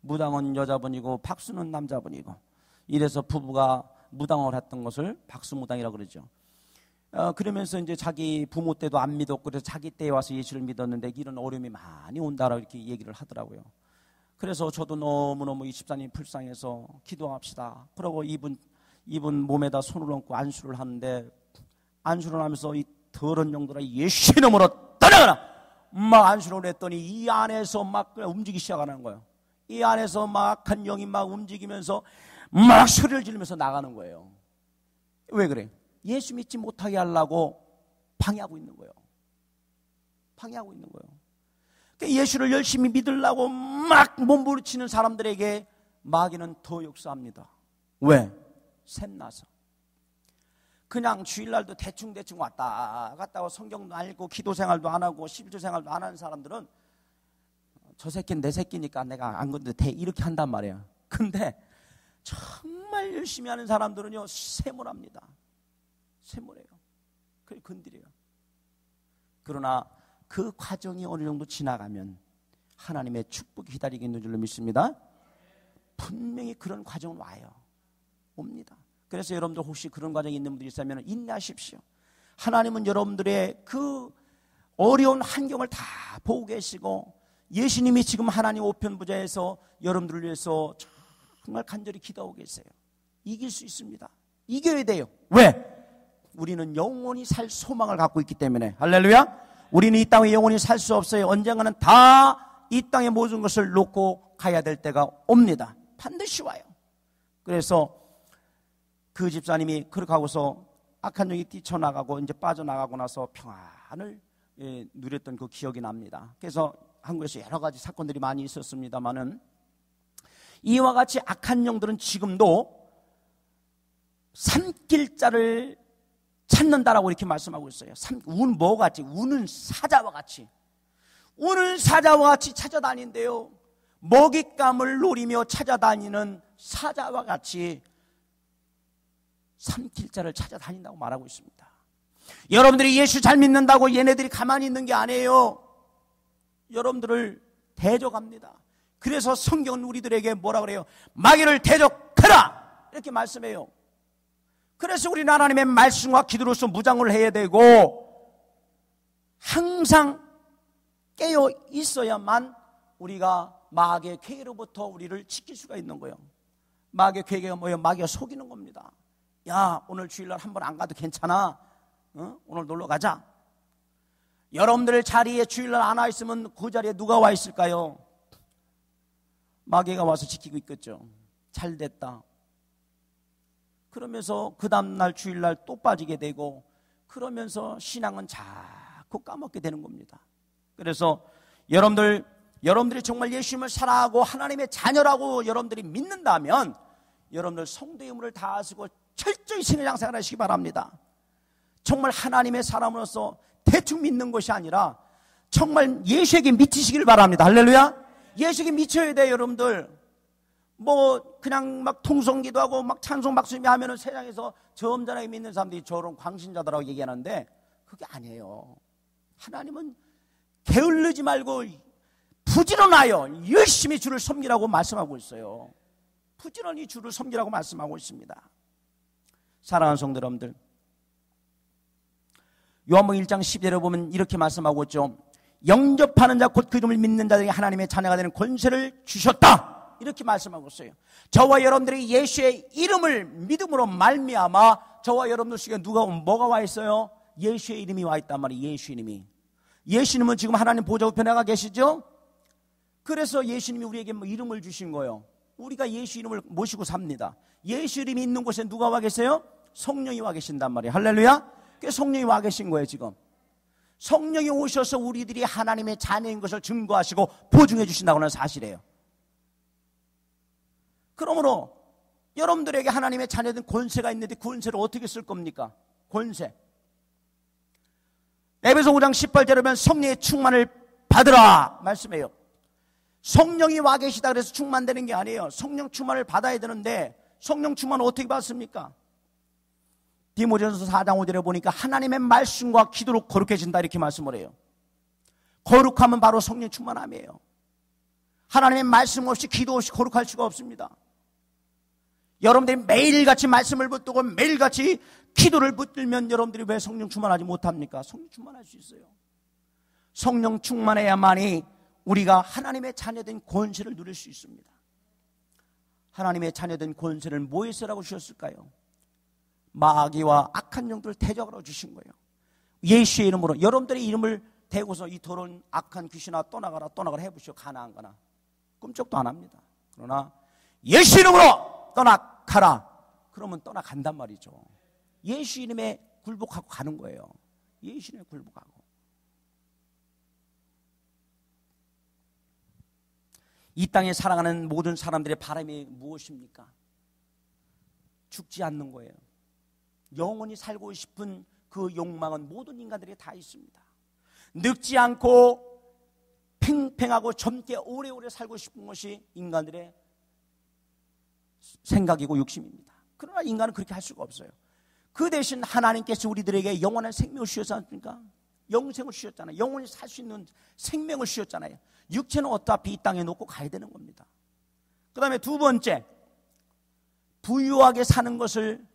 무당은 여자분이고 박수는 남자분이고 이래서 부부가 무당을 했던 것을 박수무당이라고 그러죠. 그러면서 이제 자기 부모 때도 안 믿었고 그래서 자기 때에 와서 예수를 믿었는데 이런 어려움이 많이 온다라고 이렇게 얘기를 하더라고요. 그래서 저도 너무너무 이 집사님 불쌍해서 기도합시다. 그러고 이분 몸에다 손을 얹고 안수를 하는데 안수를 하면서 이 더러운 영들아 예수의 이름으로 떠나가라! 막 안수를 했더니 이 안에서 막 움직이기 시작하는 거예요. 이 안에서 막 한 영이 막 움직이면서 막 소리를 지르면서 나가는 거예요. 왜 그래? 예수 믿지 못하게 하려고 방해하고 있는 거예요. 방해하고 있는 거예요. 그러니까 예수를 열심히 믿으려고 막 몸부림치는 사람들에게 마귀는 더 역사합니다. 왜? 샘나서. 그냥 주일날도 대충 왔다 갔다 하고 성경도 안 읽고 기도 생활도 안 하고 11조 생활도 안 하는 사람들은 저 새끼는 내 새끼니까 내가 안 건드려도 돼 이렇게 한단 말이에요. 근데 정말 열심히 하는 사람들은요 세모랍니다. 세모래요. 그걸 건드려요. 그러나 그 과정이 어느 정도 지나가면 하나님의 축복이 기다리고 있는 줄로 믿습니다. 분명히 그런 과정은 와요. 옵니다. 그래서 여러분들 혹시 그런 과정이 있는 분들이 있다면 인내하십시오. 하나님은 여러분들의 그 어려운 환경을 다 보고 계시고 예수님이 지금 하나님 우편부좌에서 여러분들을 위해서 정말 간절히 기도하고 계세요. 이길 수 있습니다. 이겨야 돼요. 왜? 우리는 영원히 살 소망을 갖고 있기 때문에. 할렐루야. 우리는 이 땅에 영원히 살 수 없어요. 언젠가는 다 이 땅의 모든 것을 놓고 가야 될 때가 옵니다. 반드시 와요. 그래서 그 집사님이 그렇게 하고서 악한 영이 뛰쳐나가고 이제 빠져나가고 나서 평안을 누렸던 그 기억이 납니다. 그래서 한국에서 여러 가지 사건들이 많이 있었습니다만은 이와 같이 악한 영들은 지금도 산길자를 찾는다라고 이렇게 말씀하고 있어요. 운 뭐 같이? 우는 사자와 같이. 우는 사자와 같이 찾아다닌대요. 먹잇감을 노리며 찾아다니는 사자와 같이 산길자를 찾아다닌다고 말하고 있습니다. 여러분들이 예수 잘 믿는다고 얘네들이 가만히 있는 게 아니에요. 여러분들을 대적합니다. 그래서 성경은 우리들에게 뭐라 그래요? 마귀를 대적하라! 이렇게 말씀해요. 그래서 우리는 하나님의 말씀과 기도로서 무장을 해야 되고 항상 깨어 있어야만 우리가 마귀의 괴계로부터 우리를 지킬 수가 있는 거예요. 마귀의 괴계가 뭐예요? 마귀가 속이는 겁니다. 야, 오늘 주일날 한 번 안 가도 괜찮아. 오늘 놀러 가자. 여러분들 자리에 주일날 안 와 있으면 그 자리에 누가 와 있을까요? 마귀가 와서 지키고 있겠죠. 잘 됐다. 그러면서 그 다음날 주일날 또 빠지게 되고, 그러면서 신앙은 자꾸 까먹게 되는 겁니다. 그래서 여러분들이 정말 예수님을 사랑하고 하나님의 자녀라고 여러분들이 믿는다면 여러분들 성도의 의무를 다하시고 철저히 신앙생활 하시기 바랍니다. 정말 하나님의 사람으로서 대충 믿는 것이 아니라 정말 예수에게 미치시기를 바랍니다. 할렐루야. 예수에게 미쳐야 돼요. 여러분들 뭐 그냥 막 통성기도 하고 막 찬송 박수미 하면은 세상에서 점잖하게 믿는 사람들이 저런 광신자들하고 얘기하는데 그게 아니에요. 하나님은 게을르지 말고 부지런하여 열심히 주를 섬기라고 말씀하고 있어요. 부지런히 주를 섬기라고 말씀하고 있습니다. 사랑하는 성도 여러분들, 요한복음 1장 10절에 보면 이렇게 말씀하고 있죠. 영접하는 자 곧 그 이름을 믿는 자들에게 하나님의 자녀가 되는 권세를 주셨다, 이렇게 말씀하고 있어요. 저와 여러분들이 예수의 이름을 믿음으로 말미암아 저와 여러분들 속에 뭐가 와 있어요? 예수의 이름이 와 있단 말이에요. 예수의 이름이. 예수님은 지금 하나님 보좌 우편에 가 계시죠? 그래서 예수님이 우리에게 이름을 주신 거예요. 우리가 예수 이름을 모시고 삽니다. 예수 이름이 있는 곳에 누가 와 계세요? 성령이 와 계신단 말이에요. 할렐루야. 그래서 성령이 와 계신 거예요. 지금 성령이 오셔서 우리들이 하나님의 자녀인 것을 증거하시고 보증해 주신다고 하는 사실이에요. 그러므로 여러분들에게 하나님의 자녀된 권세가 있는데 그 권세를 어떻게 쓸 겁니까? 권세. 에베소 5장 18절에 보면 성령의 충만을 받으라 말씀해요. 성령이 와 계시다 그래서 충만되는 게 아니에요. 성령 충만을 받아야 되는데 성령 충만을 어떻게 받습니까? 디모데전서 4장 5절에 보니까 하나님의 말씀과 기도로 거룩해진다 이렇게 말씀을 해요. 거룩함은 바로 성령 충만함이에요. 하나님의 말씀 없이 기도 없이 거룩할 수가 없습니다. 여러분들이 매일같이 말씀을 붙들고 매일같이 기도를 붙들면 여러분들이 왜 성령 충만하지 못합니까? 성령 충만할 수 있어요. 성령 충만해야만이 우리가 하나님의 자녀된 권세를 누릴 수 있습니다. 하나님의 자녀된 권세를 뭐에서라고 주셨을까요? 마귀와 악한 영들을 대적하라고 주신 거예요. 예수의 이름으로 여러분들의 이름을 대고서 이 더러운 악한 귀신아 떠나가라 해보시오. 가나안 가나 꿈쩍도 안 합니다. 그러나 예수 이름으로 떠나가라 그러면 떠나간단 말이죠. 예수 이름에 굴복하고 가는 거예요. 예수 이름에 굴복하고. 이 땅에 살아가는 모든 사람들의 바람이 무엇입니까? 죽지 않는 거예요. 영원히 살고 싶은 그 욕망은 모든 인간들이 다 있습니다. 늙지 않고 팽팽하고 젊게 오래오래 살고 싶은 것이 인간들의 생각이고 욕심입니다. 그러나 인간은 그렇게 할 수가 없어요. 그 대신 하나님께서 우리들에게 영원한 생명을 주셨지 않습니까? 영생을 주셨잖아요. 영원히 살 수 있는 생명을 주셨잖아요. 육체는 어차피 이 땅에 놓고 가야 되는 겁니다. 그 다음에 두 번째, 부유하게 사는 것을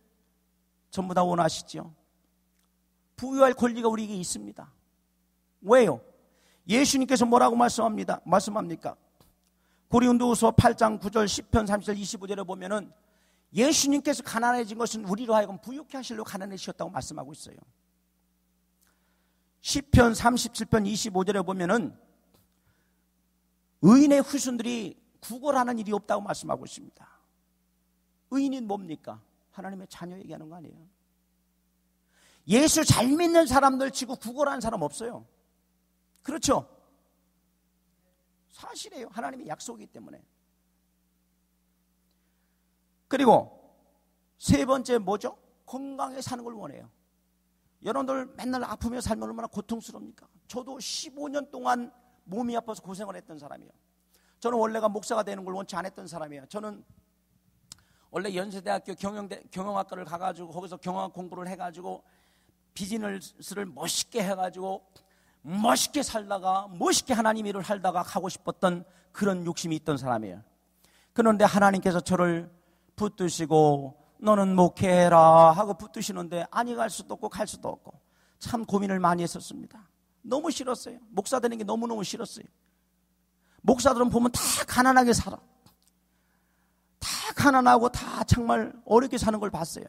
전부 다 원하시죠. 부유할 권리가 우리에게 있습니다. 왜요? 예수님께서 뭐라고 말씀합니까? 고린도후서 8장 9절 10편 30절 25절에 보면은 예수님께서 가난해진 것은 우리로 하여금 부유케 하시려고 가난해지셨다고 말씀하고 있어요. 시편 37편 25절에 보면은 의인의 후손들이 구걸하는 일이 없다고 말씀하고 있습니다. 의인이 뭡니까? 하나님의 자녀 얘기하는 거 아니에요. 예수 잘 믿는 사람들 치고 구걸하는 사람 없어요. 그렇죠? 사실이에요. 하나님의 약속이기 때문에. 그리고 세 번째 뭐죠? 건강하게 사는 걸 원해요. 여러분들 맨날 아프며 살면 얼마나 고통스럽습니까? 저도 15년 동안 몸이 아파서 고생을 했던 사람이에요. 저는 원래가 목사가 되는 걸 원치 않았던 사람이에요. 저는 원래 연세대학교 경영학과를 가가지고 거기서 경영학 공부를 해가지고 비즈니스를 멋있게 해가지고 멋있게 살다가 멋있게 하나님 일을 하다가 하고 싶었던 그런 욕심이 있던 사람이에요. 그런데 하나님께서 저를 붙드시고 너는 목회해라 하고 붙드시는데 아니 갈 수도 없고 갈 수도 없고 참 고민을 많이 했었습니다. 너무 싫었어요. 목사 되는 게 너무너무 싫었어요. 목사들은 보면 다 가난하게 살아. 다 가난하고 다 정말 어렵게 사는 걸 봤어요.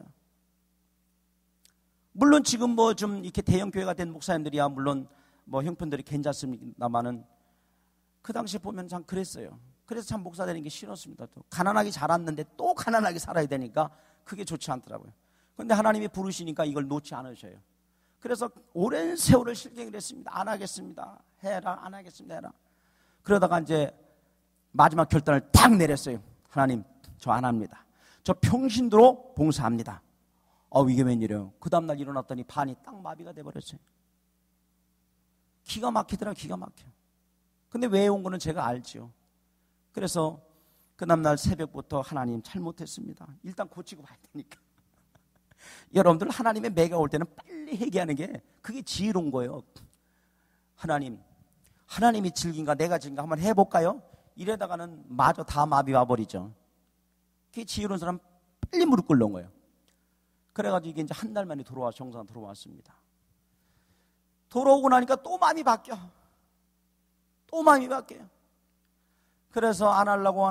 물론 지금 뭐 좀 이렇게 대형 교회가 된 목사님들이야 물론 뭐 형편들이 괜찮습니다만은 그 당시에 보면 참 그랬어요. 그래서 참 목사 되는 게 싫었습니다. 또 가난하게 자랐는데 또 가난하게 살아야 되니까 그게 좋지 않더라고요. 그런데 하나님이 부르시니까 이걸 놓지 않으셔요. 그래서 오랜 세월을 실갱을 했습니다. 안 하겠습니다. 해라, 안 하겠습니다. 해라. 그러다가 이제 마지막 결단을 딱 내렸어요. 하나님, 저 안 합니다. 저 평신도로 봉사합니다. 이게 웬일이에요? 그 다음날 일어났더니 반이 딱 마비가 돼버렸어요. 기가 막히더라, 기가 막혀. 근데 왜 온 거는 제가 알지요. 그래서 그 다음날 새벽부터 하나님 잘못했습니다. 일단 고치고 봐야 되니까. 여러분들 하나님의 매가 올 때는 빨리 회개하는 게 그게 지혜로운 거예요. 하나님이 즐긴가 내가 즐긴가 한번 해볼까요? 이러다가는 마저 다 마비 와버리죠. 그게 지혜로운 사람 빨리 무릎 꿇는 거예요. 그래가지고 이게 이제 한 달 만에 정상 들어왔습니다. 돌아오고 나니까 또 마음이 바뀌어. 또 마음이 바뀌어요. 그래서 안 하려고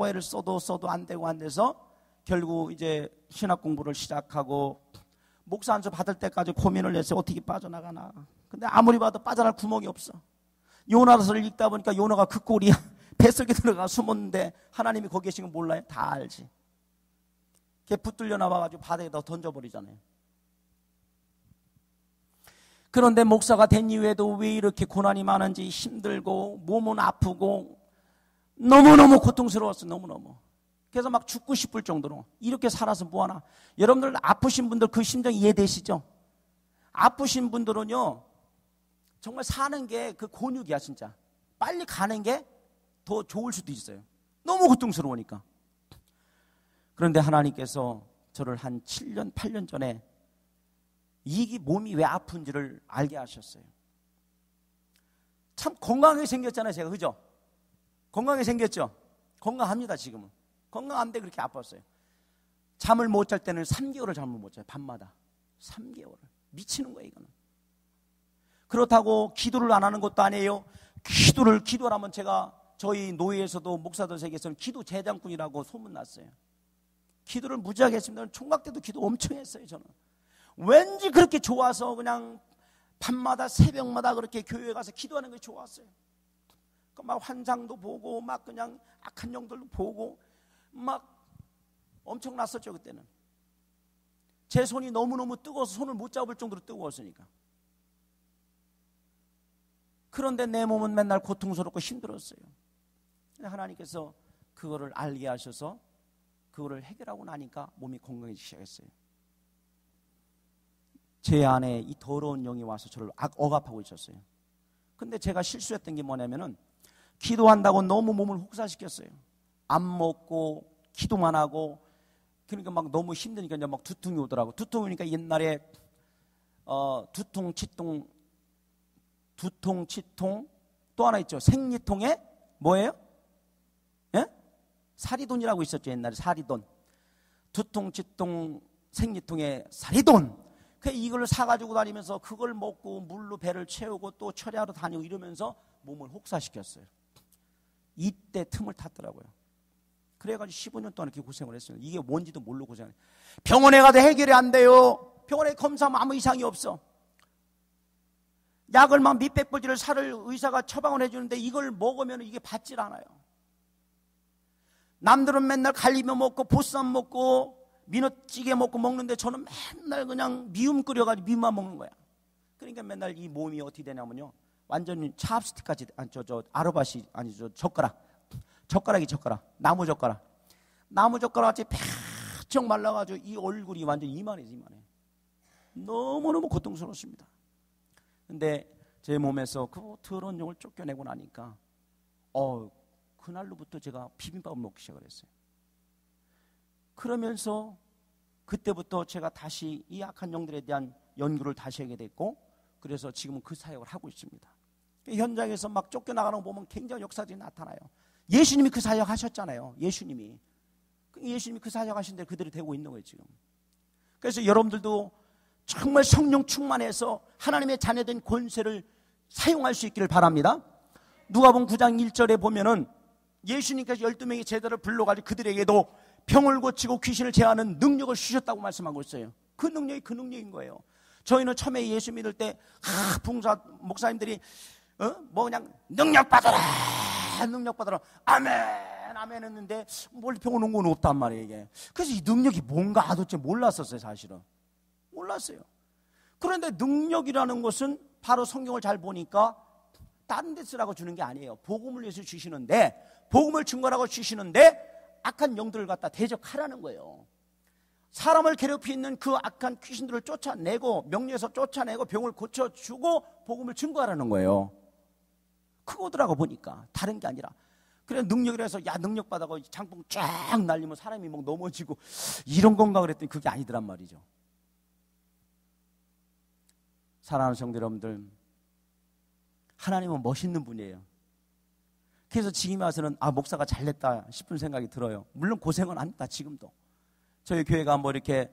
애를 써도 안 되고 안 돼서 결국 이제 신학 공부를 시작하고 목사 안수 받을 때까지 고민을 했어요. 어떻게 빠져나가나. 근데 아무리 봐도 빠져나갈 구멍이 없어. 요나서를 읽다 보니까 요나가 그 꼴이 뱃속에 들어가 숨었는데 하나님이 거기 계신 거 몰라요? 다 알지. 걔 붙들려 나와가지고 바다에다 던져버리잖아요. 그런데 목사가 된 이후에도 왜 이렇게 고난이 많은지 힘들고 몸은 아프고 너무너무 고통스러웠어요. 너무너무. 그래서 막 죽고 싶을 정도로 이렇게 살아서 뭐하나. 여러분들 아프신 분들 그 심정 이해되시죠? 아프신 분들은요 정말 사는 게 그 곤욕이야 진짜. 빨리 가는 게 더 좋을 수도 있어요. 너무 고통스러우니까. 그런데 하나님께서 저를 한 7년 8년 전에 이 몸이 왜 아픈지를 알게 하셨어요. 참 건강하게 생겼잖아요 제가. 그죠? 건강하게 생겼죠? 건강합니다 지금은. 건강한데 그렇게 아팠어요. 잠을 못 잘 때는 3개월을 잠을 못 자요. 밤마다 3개월을. 미치는 거예요 이거는. 그렇다고 기도를 안 하는 것도 아니에요. 기도하면 제가 저희 노예에서도 목사들 세계에서는 기도 재장꾼이라고 소문났어요. 기도를 무지하게 했습니다. 총각 때도 기도 엄청 했어요 저는. 왠지 그렇게 좋아서 그냥 밤마다 새벽마다 그렇게 교회에 가서 기도하는 게 좋았어요. 막 환상도 보고 막 그냥 악한 영들도 보고 막 엄청났었죠 그때는. 제 손이 너무너무 뜨거워서 손을 못 잡을 정도로 뜨거웠으니까. 그런데 내 몸은 맨날 고통스럽고 힘들었어요. 하나님께서 그거를 알게 하셔서 그거를 해결하고 나니까 몸이 건강해지기 시작했어요. 제 안에 이 더러운 영이 와서 저를 억압하고 있었어요. 근데 제가 실수했던 게 뭐냐면은 기도한다고 너무 몸을 혹사시켰어요. 안 먹고 기도만 하고. 그러니까 막 너무 힘드니까 이제 막 두통이 오더라고. 두통이 오니까 옛날에 두통, 치통 또 하나 있죠. 생리통에 뭐예요? 예? 사리돈이라고 있었죠 옛날에. 사리돈. 두통, 치통, 생리통에 사리돈. 이걸 사가지고 다니면서 그걸 먹고 물로 배를 채우고 또 철야하러 다니고 이러면서 몸을 혹사시켰어요. 이때 틈을 탔더라고요. 그래가지고 15년 동안 이렇게 고생을 했어요. 이게 뭔지도 모르고 고생을. 병원에 가도 해결이 안 돼요. 병원에 검사하면 아무 이상이 없어. 약을 막 몇백 벌지를 살을 의사가 처방을 해주는데 이걸 먹으면 이게 받질 않아요. 남들은 맨날 갈비뼈 먹고 보쌈 먹고 민어찌개 먹고 먹는데 저는 맨날 그냥 미음 끓여가지고 미음만 먹는 거야. 그러니까 맨날 이 몸이 어떻게 되냐면요. 완전히 찹스틱까지, 아르바시, 젓가락이 나무 젓가락같이 펴쩍 말라가지고 이 얼굴이 완전 이만해. 너무너무 고통스럽습니다. 근데 제 몸에서 그 더러운 영을 쫓겨내고 나니까 그날로부터 제가 비빔밥을 먹기 시작을 했어요. 그러면서 그때부터 제가 다시 이 악한 영들에 대한 연구를 다시 하게 됐고, 그래서 지금은 그 사역을 하고 있습니다. 현장에서 막 쫓겨나가는 거 보면 굉장히 역사들이 나타나요. 예수님이 그 사역 하셨잖아요. 예수님이 그 사역 하신 대로 그대로 되고 있는 거예요 지금. 그래서 여러분들도 정말 성령 충만해서 하나님의 자녀된 권세를 사용할 수 있기를 바랍니다. 누가복음 9장 1절에 보면은 예수님께서 12명의 제자를 불러가지고 그들에게도 병을 고치고 귀신을 제어하는 능력을 주셨다고 말씀하고 있어요. 그 능력이 그 능력인 거예요. 저희는 처음에 예수 믿을 때 봉사 목사님들이 뭐 그냥 능력 받아라 아멘 아멘 했는데 뭘 병원 온 건 없단 말이에요 이게. 그래서 이 능력이 뭔가 도대체 몰랐었어요. 사실은 몰랐어요. 그런데 능력이라는 것은 바로 성경을 잘 보니까 다른 데 쓰라고 주는 게 아니에요. 복음을 위해서 주시는데, 복음을 증거하라고 주시는데 악한 영들을 갖다 대적하라는 거예요. 사람을 괴롭히는 그 악한 귀신들을 쫓아내고 명령해서 쫓아내고 병을 고쳐주고 복음을 증거하라는 거예요. 그거더라고 보니까. 다른 게 아니라. 그래 능력이라 해서 야 능력 받아고 장풍 쫙 날리면 사람이 막 넘어지고 이런 건가 그랬더니 그게 아니더란 말이죠. 사랑하는 성도 여러분들, 하나님은 멋있는 분이에요. 그래서 지금 와서는 목사가 잘됐다 싶은 생각이 들어요. 물론 고생은 합니다. 지금도 저희 교회가 뭐 이렇게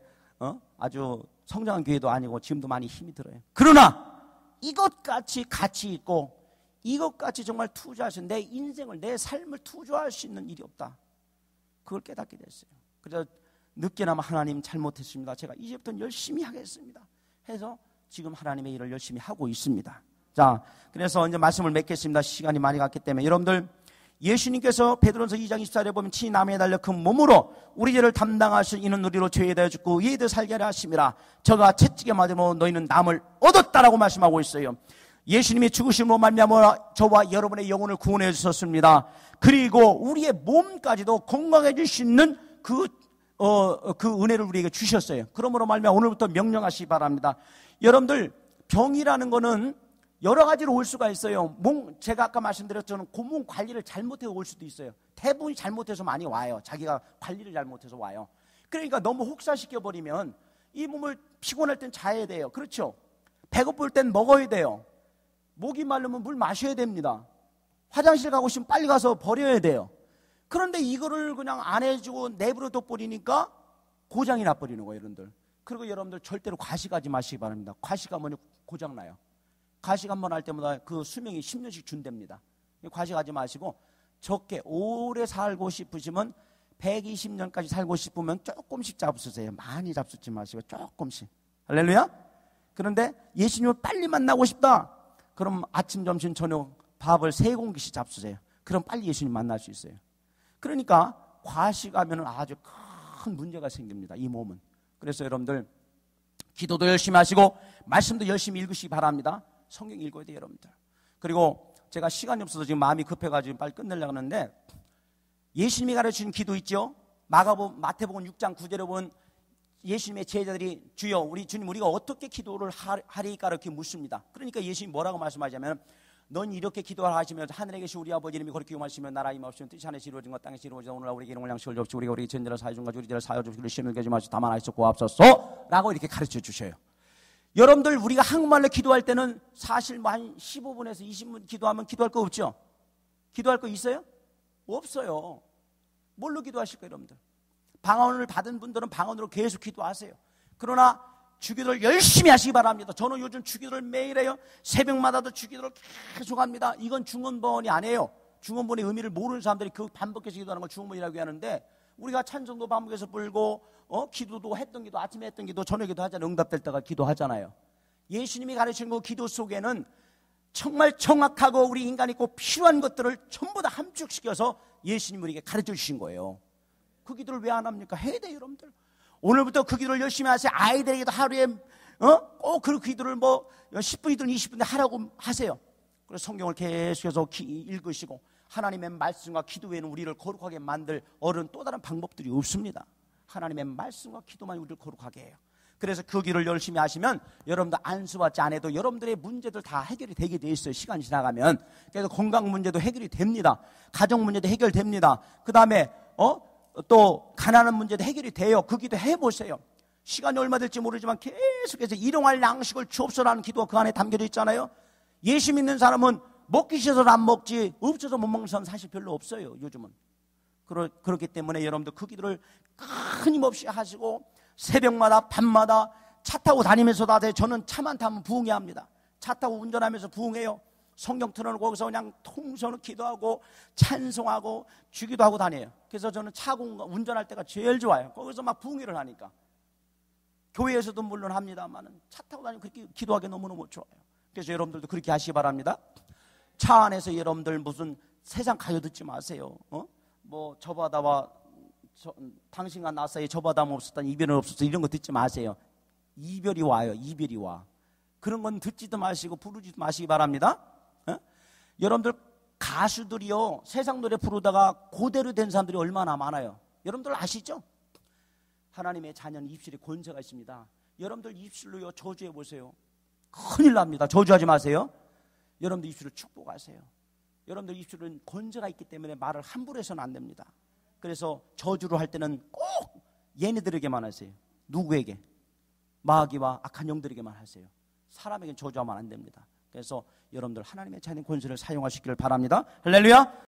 아주 성장한 교회도 아니고 지금도 많이 힘이 들어요. 그러나 이것같이 가치 있고 이것같이 정말 투자하신 내 인생을 내 삶을 투자할 수 있는 일이 없다. 그걸 깨닫게 됐어요. 그래서 늦게나마 하나님 잘못했습니다. 제가 이제부터는 열심히 하겠습니다 해서 지금 하나님의 일을 열심히 하고 있습니다. 자, 그래서 이제 말씀을 맺겠습니다. 시간이 많이 갔기 때문에. 여러분들, 예수님께서 베드로전서 2장 24절에 보면 친히 나무에 달려 그 몸으로 우리 죄를 담당하신 이는 우리로 죄에 대하여 죽고 이에 대해 살게 하려 하심이라. 저가 채찍에 맞으면 너희는 남을 얻었다라고 말씀하고 있어요. 예수님이 죽으심으로 말미암아 저와 여러분의 영혼을 구원해 주셨습니다. 그리고 우리의 몸까지도 건강해질 수 있는 그 은혜를 우리에게 주셨어요. 그러므로 말미암아 오늘부터 명령하시기 바랍니다. 여러분들, 병이라는 거는 여러 가지로 올 수가 있어요. 제가 아까 말씀드렸지만 몸 관리를 잘못해서 올 수도 있어요. 대부분이 잘못해서 많이 와요. 자기가 관리를 잘못해서 와요. 그러니까 너무 혹사시켜버리면 이 몸을 피곤할 땐 자야 돼요. 그렇죠? 배고플 땐 먹어야 돼요. 목이 마르면 물 마셔야 됩니다. 화장실 가고 싶으면 빨리 가서 버려야 돼요. 그런데 이거를 그냥 안 해주고 내버려 둬버리니까 고장이 나버리는 거예요, 여러분들. 그리고 여러분들 절대로 과식하지 마시기 바랍니다. 과식하면 고장나요. 과식 한번 할 때마다 그 수명이 10년씩 준답니다. 과식하지 마시고 적게 오래 살고 싶으시면 120년까지 살고 싶으면 조금씩 잡수세요. 많이 잡수지 마시고 조금씩. 할렐루야. 그런데 예수님을 빨리 만나고 싶다. 그럼 아침, 점심, 저녁 밥을 3공기씩 잡수세요. 그럼 빨리 예수님 만날 수 있어요. 그러니까 과식하면 아주 큰 문제가 생깁니다. 이 몸은. 그래서 여러분들 기도도 열심히 하시고 말씀도 열심히 읽으시기 바랍니다. 성경 읽어야 돼요, 여러분들. 그리고 제가 시간이 없어서 지금 마음이 급해가지고 빨리 끝내려고 하는데 예수님이 가르치는 기도 있죠? 마태복음 6장 9절에 보면 예수님의 제자들이 주여 우리 주님 우리가 어떻게 기도를 하리까 이렇게 묻습니다. 그러니까 예수님이 뭐라고 말씀하자면 넌 이렇게 기도를 하시면서 하늘에 계신 우리 아버지 이름이 거룩히 여기시면 나라 임하시면 뜻이 하늘에 이루어진 것 땅에서 이루어지다 오늘날 우리에게 일용할 양식을 주옵시고 우리가 우리 죄인들을 사하여 준 것을 우리 죄를 사하여 주옵시고 우리 시험에 들게 하지 마시고 다만 하시고 고맙소서 라고 이렇게 가르쳐 주셔요. 여러분들 우리가 한국말로 기도할 때는 사실 뭐 한 15분에서 20분 기도하면 기도할 거 없죠? 기도할 거 있어요? 없어요. 뭘로 기도하실 거예요, 여러분들? 방언을 받은 분들은 방언으로 계속 기도하세요. 그러나 주기도를 열심히 하시기 바랍니다. 저는 요즘 주기도를 매일 해요. 새벽마다도 주기도를 계속 합니다. 이건 중언번이 아니에요. 중언번의 의미를 모르는 사람들이 그 반복해서 기도하는 걸 중언번이라고 하는데 우리가 찬송도 반복해서 불고 기도도 했던 기도 아침에 했던 기도 저녁에도 하잖아요. 응답될 때가 기도하잖아요. 예수님이 가르치는 그 기도 속에는 정말 정확하고 우리 인간이 꼭 필요한 것들을 전부 다 함축시켜서 예수님이 우리에게 가르쳐 주신 거예요. 그 기도를 왜 안 합니까? 해야 돼요, 여러분들. 오늘부터 그 기도를 열심히 하세요. 아이들에게도 하루에 꼭 그 기도를 뭐 10분이든 20분이든 하라고 하세요. 그래서 성경을 계속해서 읽으시고 하나님의 말씀과 기도 외에는 우리를 거룩하게 만들 또 다른 방법들이 없습니다. 하나님의 말씀과 기도만 우리를 거룩하게 해요. 그래서 그 길을 열심히 하시면 여러분들 안수받지 않아도 여러분들의 문제들 다 해결이 되게 돼 있어요. 시간이 지나가면. 그래서 건강 문제도 해결이 됩니다. 가정 문제도 해결됩니다. 그 다음에 또 가난한 문제도 해결이 돼요. 그 기도 해보세요. 시간이 얼마 될지 모르지만 계속해서 일용할 양식을 주옵소서라는 기도가 그 안에 담겨져 있잖아요. 예수 믿는 사람은 먹기 싫어서 안 먹지 없어서 못 먹는 사람 사실 별로 없어요. 요즘은. 그렇기 때문에 여러분들 그 기도를 끊임없이 하시고 새벽마다 밤마다 차 타고 다니면서도 하세요. 저는 차만 타면 부흥해야 합니다. 차 타고 운전하면서 부흥해요. 성경 틀어놓고 거기서 그냥 통성으로 기도하고 찬송하고 주기도 하고 다녀요. 그래서 저는 차 운전할 때가 제일 좋아요. 거기서 막 붕의를 하니까. 교회에서도 물론 합니다만 차 타고 다니면 그렇게 기도하기 너무너무 좋아요. 그래서 여러분들도 그렇게 하시기 바랍니다. 차 안에서 여러분들 무슨 세상 가요 듣지 마세요. 뭐 저 바다와 당신과 나 사이에 저 바다 없었다, 이별은 없었다, 이런 거 듣지 마세요. 이별이 와요. 이별이 와. 그런 건 듣지도 마시고 부르지도 마시기 바랍니다. 여러분들 가수들이요, 세상 노래 부르다가 그대로 된 사람들이 얼마나 많아요. 여러분들 아시죠? 하나님의 자녀는 입술에 권세가 있습니다. 여러분들 입술로요 저주해 보세요. 큰일 납니다. 저주하지 마세요. 여러분들 입술을 축복하세요. 여러분들 입술은 권세가 있기 때문에 말을 함부로 해서는 안 됩니다. 그래서 저주를 할 때는 꼭 얘네들에게만 하세요. 누구에게? 마귀와 악한 영들에게만 하세요. 사람에게는 저주하면 안 됩니다. 그래서 여러분들 하나님의 자녀의 권세를 사용하시기를 바랍니다. 할렐루야.